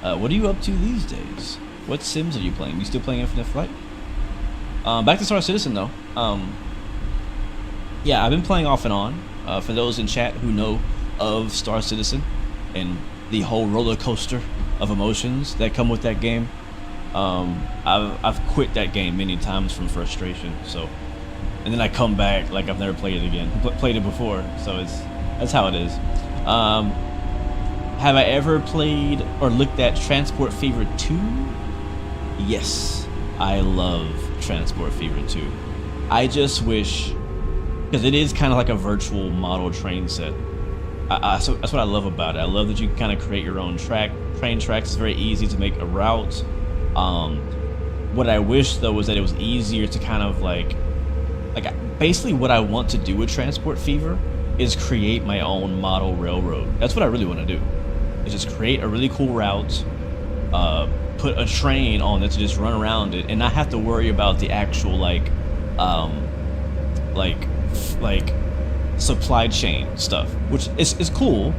Speaker 1: What are you up to these days? What Sims are you playing? You still playing Infinite Flight? Back to Star Citizen though. Yeah, I've been playing off and on. For those in chat who know of Star Citizen and the whole roller coaster of emotions that come with that game, I've quit that game many times from frustration. So, and then I come back like I've never played it again. Played it before, so that's how it is. Have I ever played or looked at Transport Fever 2? Yes, I love Transport Fever 2. I just wish, because it is kind of like a virtual model train set. So that's what I love about it. I love that you can kind of create your own train tracks. It's very easy to make a route. What I wish though was that it was easier to kind of like basically what I want to do with Transport Fever is create my own model railroad. That's what I really want to do. Is just create a really cool route, put a train on it to just run around it, and not have to worry about the actual like supply chain stuff, which is cool.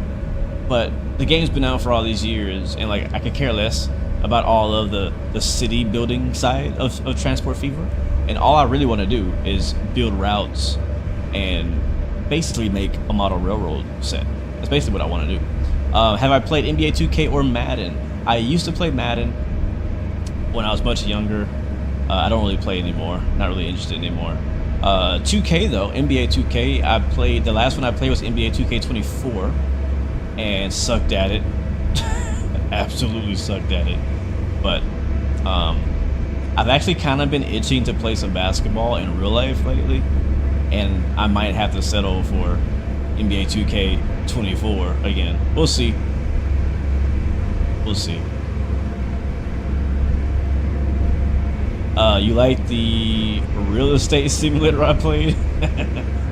Speaker 1: But the game's been out for all these years, and like I could care less about all of the city building side of Transport Fever, and all I really want to do is build routes and basically make a model railroad set. That's basically what I want to do. Have I played NBA 2K or Madden? I used to play Madden when I was much younger. I don't really play anymore. Not really interested anymore. 2K though, NBA 2K, I played, the last one I played was NBA 2K24 and sucked at it. Absolutely sucked at it. But I've actually kind of been itching to play some basketball in real life lately, and I might have to settle for NBA 2K24 again. We'll see. We'll see. You like the real estate simulator I played?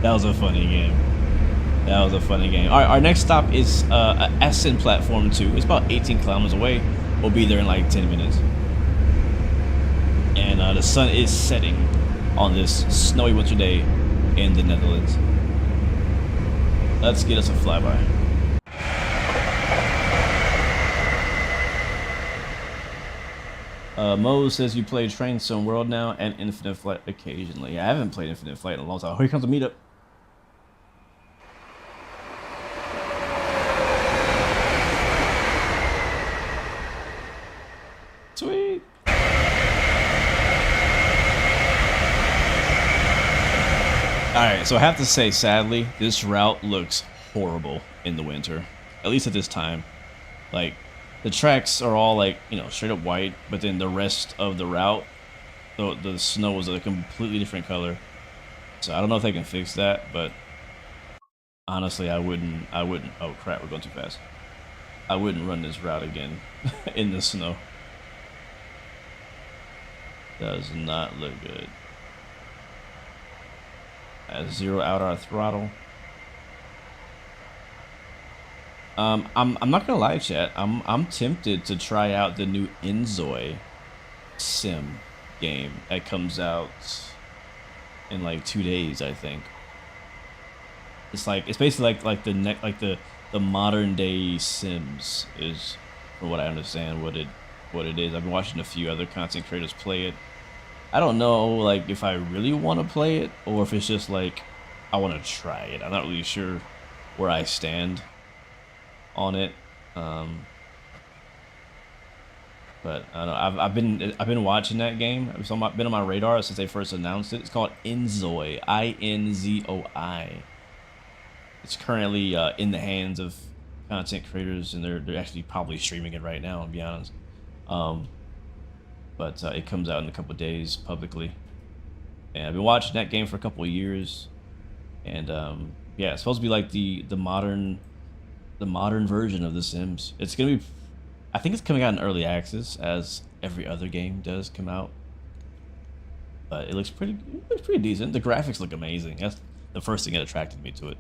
Speaker 1: That was a funny game. That was a funny game. All right, our next stop is Essen Platform 2. It's about 18 kilometers away. We'll be there in like 10 minutes. And the sun is setting on this snowy winter day in the Netherlands. Let's get us a flyby. Mo says you play Train Sim World now and Infinite Flight occasionally. I haven't played Infinite Flight in a long time. Oh, here comes the meetup. Sweet. Alright, so I have to say, sadly, this route looks horrible in the winter. At least at this time. Like, the tracks are all like, you know, straight up white, but then the rest of the route, the snow is a completely different color. So I don't know if they can fix that, but honestly, I wouldn't, oh crap, we're going too fast. I wouldn't run this route again in the snow. Does not look good. Zero out our throttle. I'm not gonna lie, chat. I'm tempted to try out the new Inzoi sim game that comes out in like 2 days, I think. It's basically like the modern day Sims is, from what I understand, what it is. I've been watching a few other content creators play it. I don't know like if I really want to play it or if it's just like I want to try it. I'm not really sure where I stand on it. But I don't know. I've been watching that game. It's been on my radar since they first announced it. It's called Inzoi, Inzoi. It's currently in the hands of content creators, and they're actually probably streaming it right now, to be honest. But it comes out in a couple of days publicly, and I've been watching that game for a couple of years. And yeah, it's supposed to be like the modern version of The Sims. It's gonna be, I think it's coming out in early access, as every other game does come out. But it looks pretty decent. The graphics look amazing. That's the first thing that attracted me to it.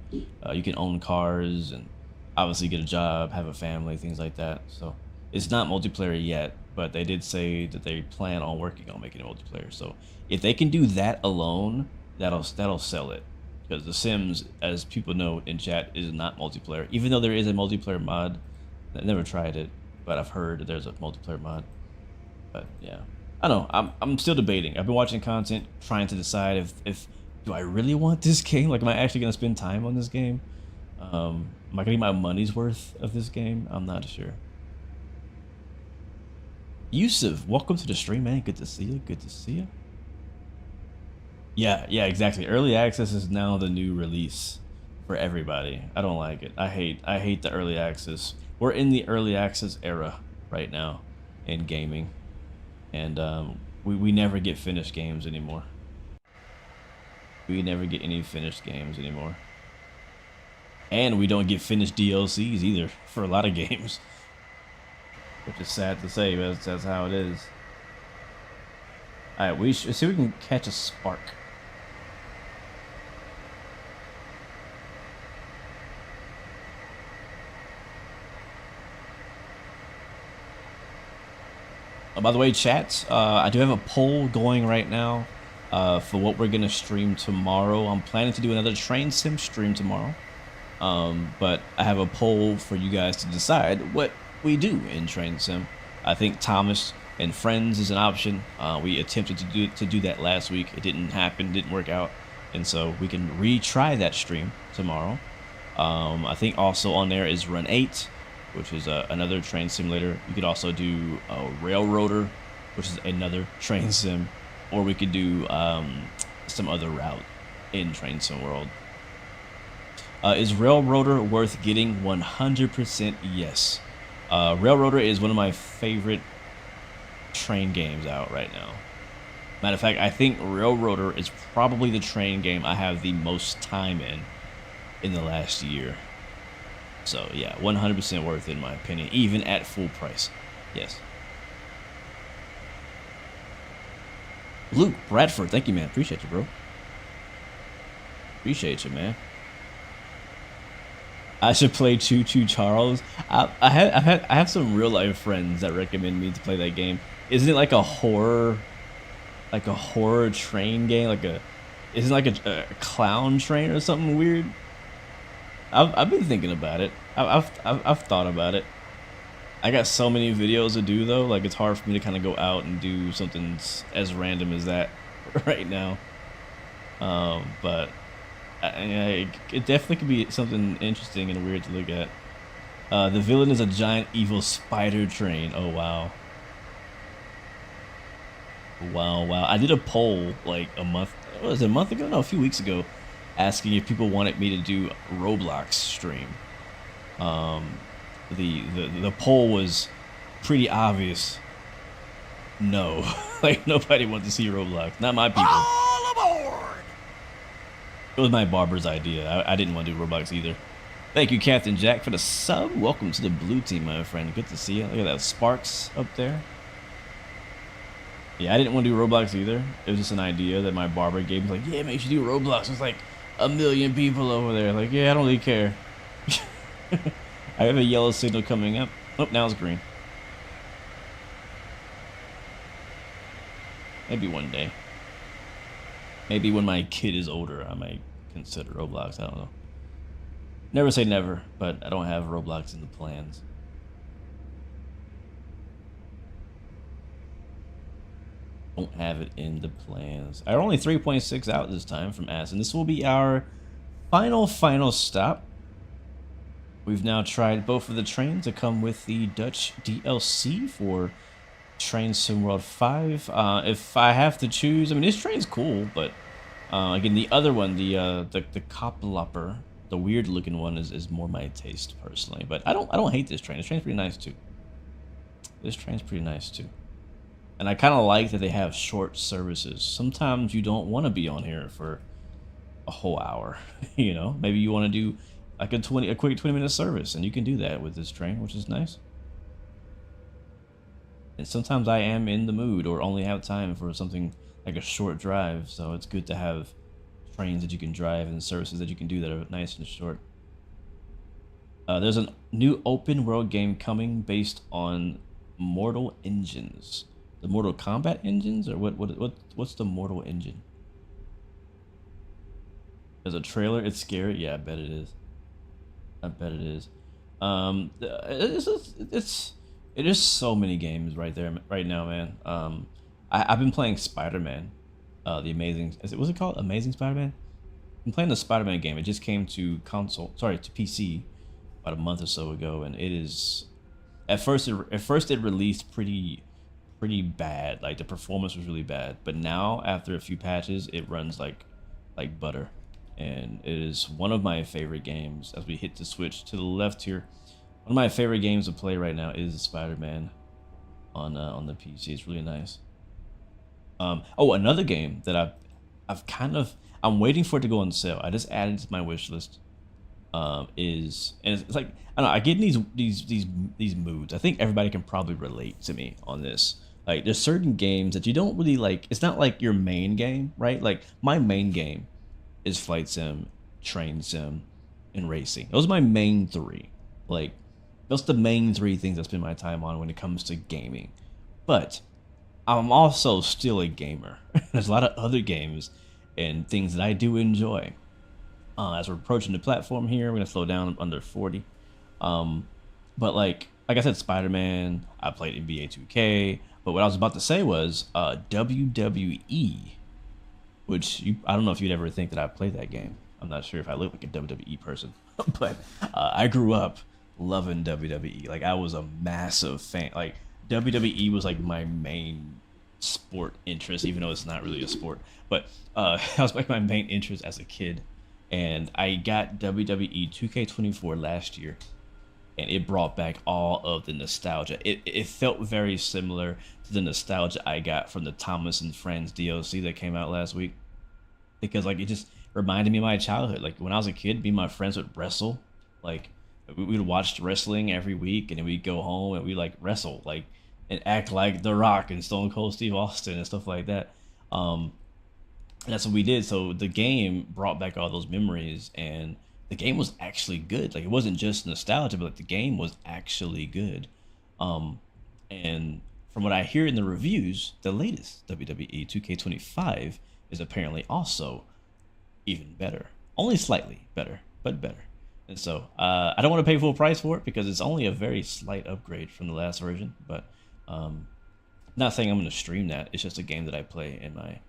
Speaker 1: You can own cars and obviously get a job, have a family, things like that. So it's not multiplayer yet, but they did say that they plan on working on making it multiplayer. So if they can do that alone, that'll sell it. Because The Sims, as people know in chat, is not multiplayer. Even though there is a multiplayer mod, I never tried it, but I've heard that there's a multiplayer mod. But yeah, I don't know. I'm still debating. I've been watching content, trying to decide if do I really want this game? Like, am I actually gonna spend time on this game? Am I gonna get my money's worth of this game? I'm not sure. Yusuf, welcome to the stream, man. Good to see you. Good to see you. Yeah, exactly. Early access is now the new release for everybody. I don't like it. I hate the early access. We're in the early access era right now in gaming, and we never get finished games anymore. We never get any finished games anymore, and we don't get finished DLCs either for a lot of games, which is sad to say, but that's how it is. All right, we should see if we can catch a spark. By the way, chat, I do have a poll going right now for what we're going to stream tomorrow. I'm planning to do another train sim stream tomorrow, but I have a poll for you guys to decide what we do in train sim. I think Thomas and Friends is an option. We attempted to do that last week. It didn't happen, didn't work out, and so we can retry that stream tomorrow. I think also on there is Run 8, which is another train simulator. You could also do Railroader, which is another train sim, or we could do some other route in Train Sim World. Is Railroader worth getting? 100% yes. Railroader is one of my favorite train games out right now. Matter of fact, I think Railroader is probably the train game I have the most time in the last year. So yeah, 100% worth it in my opinion, even at full price. Yes. Luke Bradford, thank you, man. Appreciate you, bro. Appreciate you, man. I should play Choo Choo Charles. I have some real life friends that recommend me to play that game. Isn't it like a horror train game? Isn't it like a clown train or something weird? I've been thinking about it. I've thought about it. I got so many videos to do though. Like, it's hard for me to kind of go out and do something as random as that right now. But it definitely could be something interesting and weird to look at. The villain is a giant evil spider train. Oh wow. Wow. I did a poll like a month. What was it, a month ago? No, a few weeks ago, asking if people wanted me to do Roblox stream. The poll was pretty obvious. No, like nobody wants to see Roblox. Not my people. All aboard! It was my barber's idea. I didn't want to do Roblox either. Thank you, Captain Jack, for the sub. Welcome to the blue team, my friend. Good to see you. Look at that Sparks up there. Yeah, I didn't want to do Roblox either. It was just an idea that my barber gave me. Like, yeah, man, you should do Roblox. I was like, a million people over there. Like, yeah, I don't really care. I have a yellow signal coming up. Oh, now it's green. Maybe one day. Maybe when my kid is older, I might consider Roblox. I don't know. Never say never, but I don't have Roblox in the plans. Don't have it in the plans. I'm only 3.6 out this time from Aston. This will be our final stop. We've now tried both of the trains that come with the Dutch DLC for Train Sim World 5. If I have to choose, I mean, this train's cool, but again, the other one, the Koplopper, the weird looking one, is more my taste personally. But I don't hate this train. This train's pretty nice too. This train's pretty nice too. And I kind of like that they have short services. Sometimes you don't want to be on here for a whole hour. You know, maybe you want to do like a quick 20-minute service, and you can do that with this train, which is nice. And sometimes I am in the mood or only have time for something like a short drive, so it's good to have trains that you can drive and services that you can do that are nice and short. There's a new open world game coming based on Mortal engines. The Mortal Kombat engines, or what's the Mortal engine? There's a trailer. It's scary. Yeah, I bet it is. I bet it is. It is so many games right now, man. I've been playing Spider-Man, the Amazing. What's it called? Amazing Spider-Man. I'm playing the Spider-Man game. It just came to to PC, about a month or so ago, and it is. At first it released pretty bad. Like the performance was really bad, but now after a few patches, it runs like butter, and it is one of my favorite games. As we hit the switch to the left here, one of my favorite games to play right now is Spider-Man on the PC. It's really nice. Oh, another game that I'm waiting for it to go on sale. I just added it to my wish list. And it's like, I don't know, I get in these moods. I think everybody can probably relate to me on this. Like, there's certain games that you don't really like. It's not like your main game, right? Like, my main game is Flight Sim, Train Sim, and Racing. Those are my main three. Like, those are the main three things I spend my time on when it comes to gaming. But I'm also still a gamer. There's a lot of other games and things that I do enjoy. As we're approaching the platform here, we're gonna slow down under 40. But like I said, Spider-Man. I played NBA 2K. But what I was about to say was WWE, which I don't know if you'd ever think that I played that game. I'm not sure if I look like a WWE person, but I grew up loving WWE. Like, I was a massive fan. Like, WWE was like my main sport interest, even though it's not really a sport. But that was like my main interest as a kid. And I got WWE 2K24 last year, and it brought back all of the nostalgia. It felt very similar to the nostalgia I got from the Thomas and Friends DLC that came out last week, because like it just reminded me of my childhood. Like, when I was a kid, me and my friends would wrestle. Like, we would watch wrestling every week, and then we'd go home and we like wrestle, like, and act like The Rock and Stone Cold Steve Austin and stuff like that. That's what we did. So the game brought back all those memories, and the game was actually good. Like, it wasn't just nostalgia, but like, the game was actually good. And from what I hear in the reviews, the latest WWE 2K25 is apparently also even better. Only slightly better, but better. And so I don't want to pay full price for it because it's only a very slight upgrade from the last version. But not saying I'm going to stream that. It's just a game that I play in my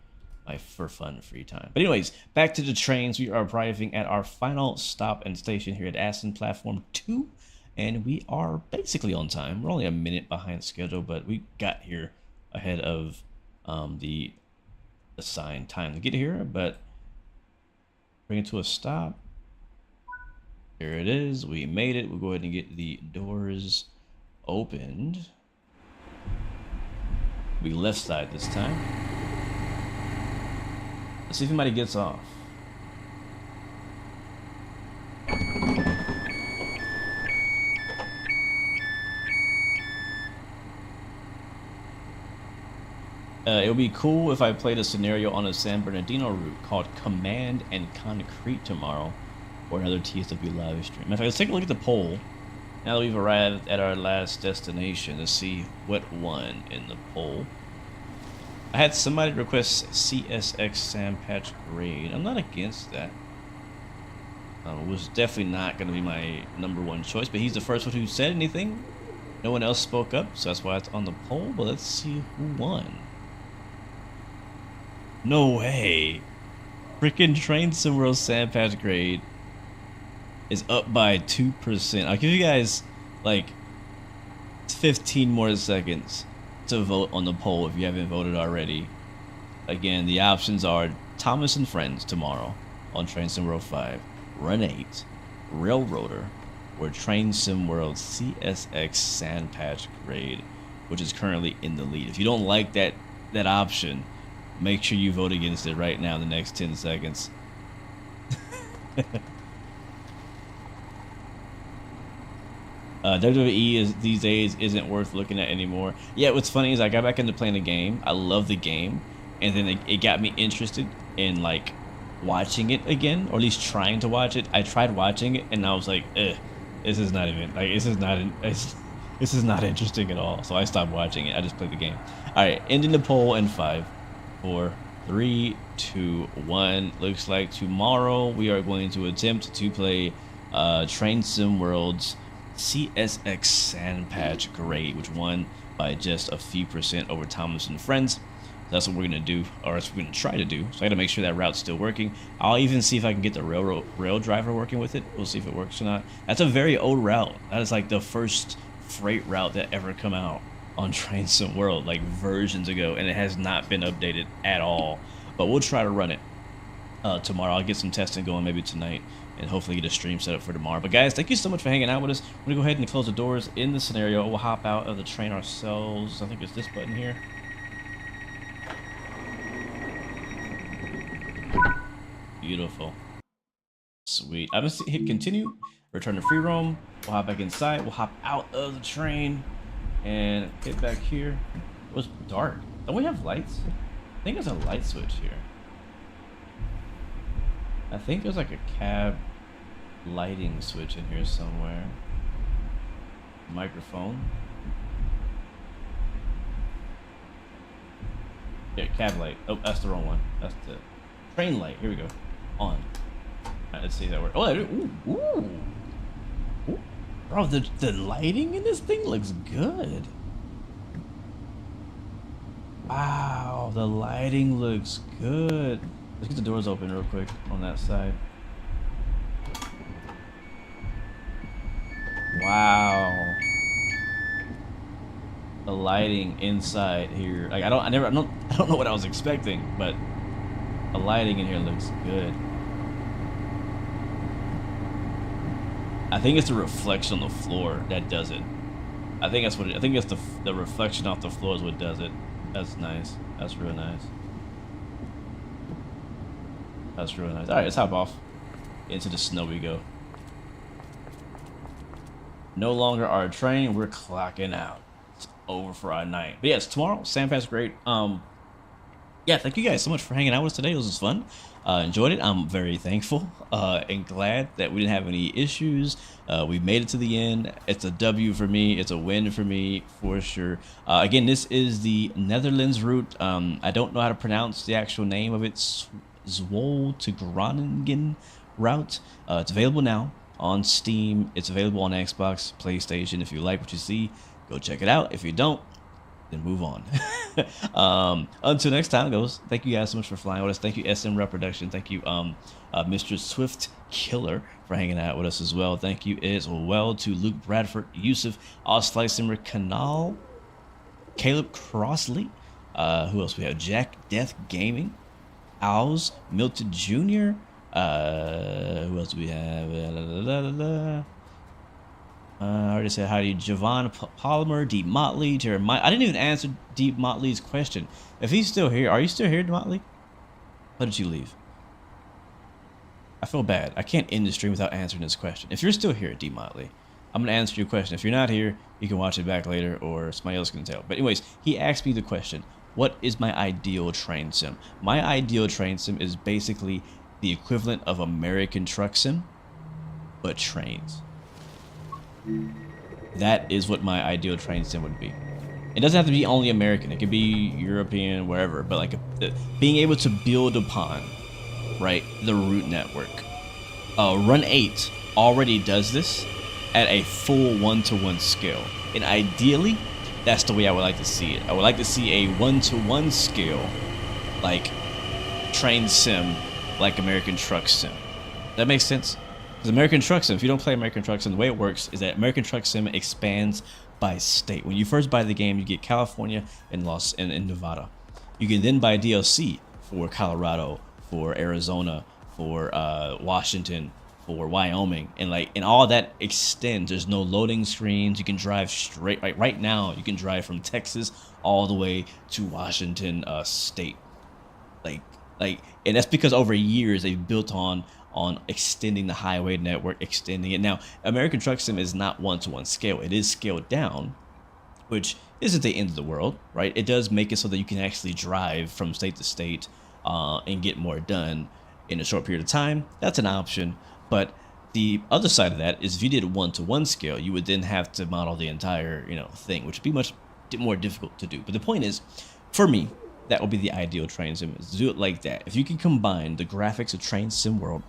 Speaker 1: for fun free time. But anyways, back to the trains. We are arriving at our final stop and station here at Aston Platform 2, and we are basically on time. We're only a minute behind schedule, but we got here ahead of the assigned time to get here. But bring it to a stop. Here it is. We made it. We'll go ahead and get the doors opened. We left side this time. Let's see if anybody gets off. It would be cool if I played a scenario on a San Bernardino route called Command and Concrete tomorrow, or another TSW live stream. In fact, let's take a look at the poll. Now that we've arrived at our last destination, to see what won in the poll. I had somebody request CSX Sandpatch Grade. I'm not against that. It was definitely not going to be my #1 choice, but he's the first one who said anything. No one else spoke up, so that's why it's on the poll. But let's see who won. No way. Freaking Train Sim World Sandpatch Grade is up by 2%. I'll give you guys like 15 more seconds to vote on the poll if you haven't voted already. Again, the options are Thomas and Friends tomorrow on Train Sim World 5, Run 8, Railroader, or Train Sim World CSX Sandpatch Grade, which is currently in the lead. If you don't like that option, make sure you vote against it right now in the next 10 seconds. WWE is these days isn't worth looking at anymore. Yeah, what's funny is I got back into playing the game. I love the game, and then it got me interested in like watching it again, or at least trying to watch it. I tried watching it, and I was like, this is not even like this is not interesting at all. So I stopped watching it. I just played the game. All right, ending the poll in 5, 4, 3, 2, 1. Looks like tomorrow we are going to attempt to play Train Sim World's CSX Sandpatch Grade, which won by just a few % over Thomas and Friends. That's what we're gonna do, or that's what we're gonna try to do. So I gotta make sure that route's still working. I'll even see if I can get the rail driver working with it. We'll see if it works or not. That's a very old route. That is like the first freight route that ever come out on Train Sim World, like versions ago, and it has not been updated at all. But we'll try to run it tomorrow. I'll get some testing going maybe tonight, and hopefully get a stream set up for tomorrow. But guys, thank you so much for hanging out with us. We're gonna go ahead and close the doors in the scenario. We'll hop out of the train ourselves. I think it's this button here. Beautiful. Sweet. I'm gonna hit continue, return to free roam. We'll hop back inside. We'll hop out of the train and hit back here. It was dark. Don't we have lights? I think there's a light switch here. I think there's like a cab lighting switch in here somewhere. Microphone. Yeah, cab light. Oh, that's the wrong one. That's the train light. Here we go. On. All right, let's see if that works. Oh, ooh, ooh. Ooh. Bro, the lighting in this thing looks good. Wow, the lighting looks good. Let's get the doors open real quick on that side. Wow. The lighting inside here. Like I don't know what I was expecting, but the lighting in here looks good. I think it's the reflection on the floor that does it. I think that's what I think it's the reflection off the floor is what does it. That's nice. That's real nice. That's really nice. All right, let's hop off. Into the snow we go. No longer our train. We're clocking out. It's over for our night. But yes, tomorrow, Sandpatch Grade. Yeah, thank you guys so much for hanging out with us today. This was fun. Enjoyed it. I'm very thankful and glad that we didn't have any issues. We made it to the end. It's a W for me. It's a win for me for sure. Again, this is the Netherlands route. I don't know how to pronounce the actual name of it. Zwolle to Groningen route. It's available now on Steam. It's available on Xbox, PlayStation. If you like what you see, go check it out. If you don't, then move on. Until next time, goes. Thank you guys so much for flying with us. Thank you, SM Rep Production. Thank you, Mr. Swift Killer, for hanging out with us as well. Thank you as well to Luke Bradford, Yusuf, Simmer Canal, Caleb Crossley. Who else we have? Jack Death Gaming, Owls, Milton Jr. Who else do we have? I already said hi to you. Javon Polymer, Deep Motley, Jeremiah. I didn't even answer Deep Motley's question. If he's still here, are you still here, Motley? How did you leave? I feel bad. I can't end the stream without answering this question. If you're still here, Deep Motley, I'm going to answer your question. If you're not here, you can watch it back later or somebody else can tell. But anyways, he asked me the question, what is my ideal train sim? My ideal train sim is basically the equivalent of American Truck Sim, but trains. That is what my ideal train sim would be. It doesn't have to be only American. It could be European, wherever. But like being able to build upon, right, the root network. Run 8 already does this at a full 1-to-1 scale, and ideally, that's the way I would like to see it. I would like to see a 1-to-1 scale, like train sim, like American Truck Sim. That makes sense. Because American Truck Sim, if you don't play American Truck Sim, the way it works is that American Truck Sim expands by state. When you first buy the game, you get California and Nevada. You can then buy DLC for Colorado, for Arizona, for Washington, for Wyoming, and all that extends. There's no loading screens. You can drive straight. Right now, you can drive from Texas all the way to Washington state. And that's because over years they've built on extending the highway network, extending it. Now, American Truck Sim is not 1-to-1 scale. It is scaled down, which isn't the end of the world, right? It does make it so that you can actually drive from state to state and get more done in a short period of time. That's an option. But the other side of that is if you did 1-to-1 scale, you would then have to model the entire, thing, which would be much more difficult to do. But the point is, for me, that would be the ideal train sim, is to do it like that. If you can combine the graphics of Train Sim World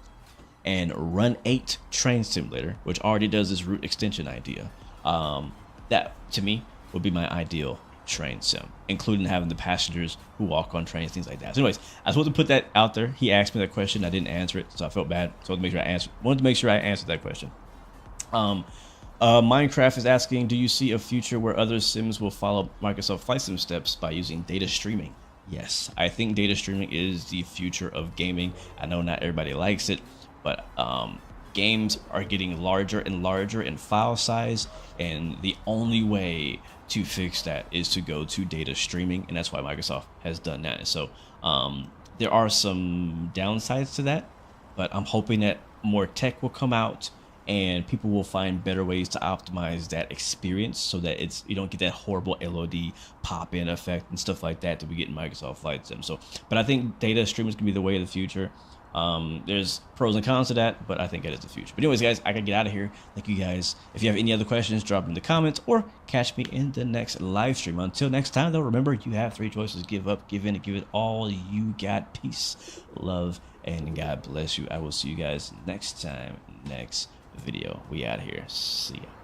Speaker 1: and Run 8 Train Simulator, which already does this route extension idea, that to me would be my ideal train sim, including having the passengers who walk on trains, things like that. So anyways, I just wanted to put that out there. He asked me that question, I didn't answer it, so I felt bad. So I wanted to make sure I answered that question. Minecraft is asking, do you see a future where other sims will follow Microsoft Flight Sim steps by using data streaming? Yes, I think data streaming is the future of gaming. I know not everybody likes it, but games are getting larger and larger in file size, and the only way to fix that is to go to data streaming, and that's why Microsoft has done that. And so there are some downsides to that, but I'm hoping that more tech will come out and people will find better ways to optimize that experience so that you don't get that horrible LOD pop-in effect and stuff like that we get in Microsoft Flight Sim. So, but I think data streaming is gonna be the way of the future. There's pros and cons to that, but I think that is the future. But anyways, guys, I gotta get out of here. Thank you guys. If you have any other questions, drop them in the comments or catch me in the next live stream. Until next time, though, remember, you have 3 choices: give up, give in, and give it all you got. Peace, love, and God bless you. I will see you guys next time, next video. We out here. See ya.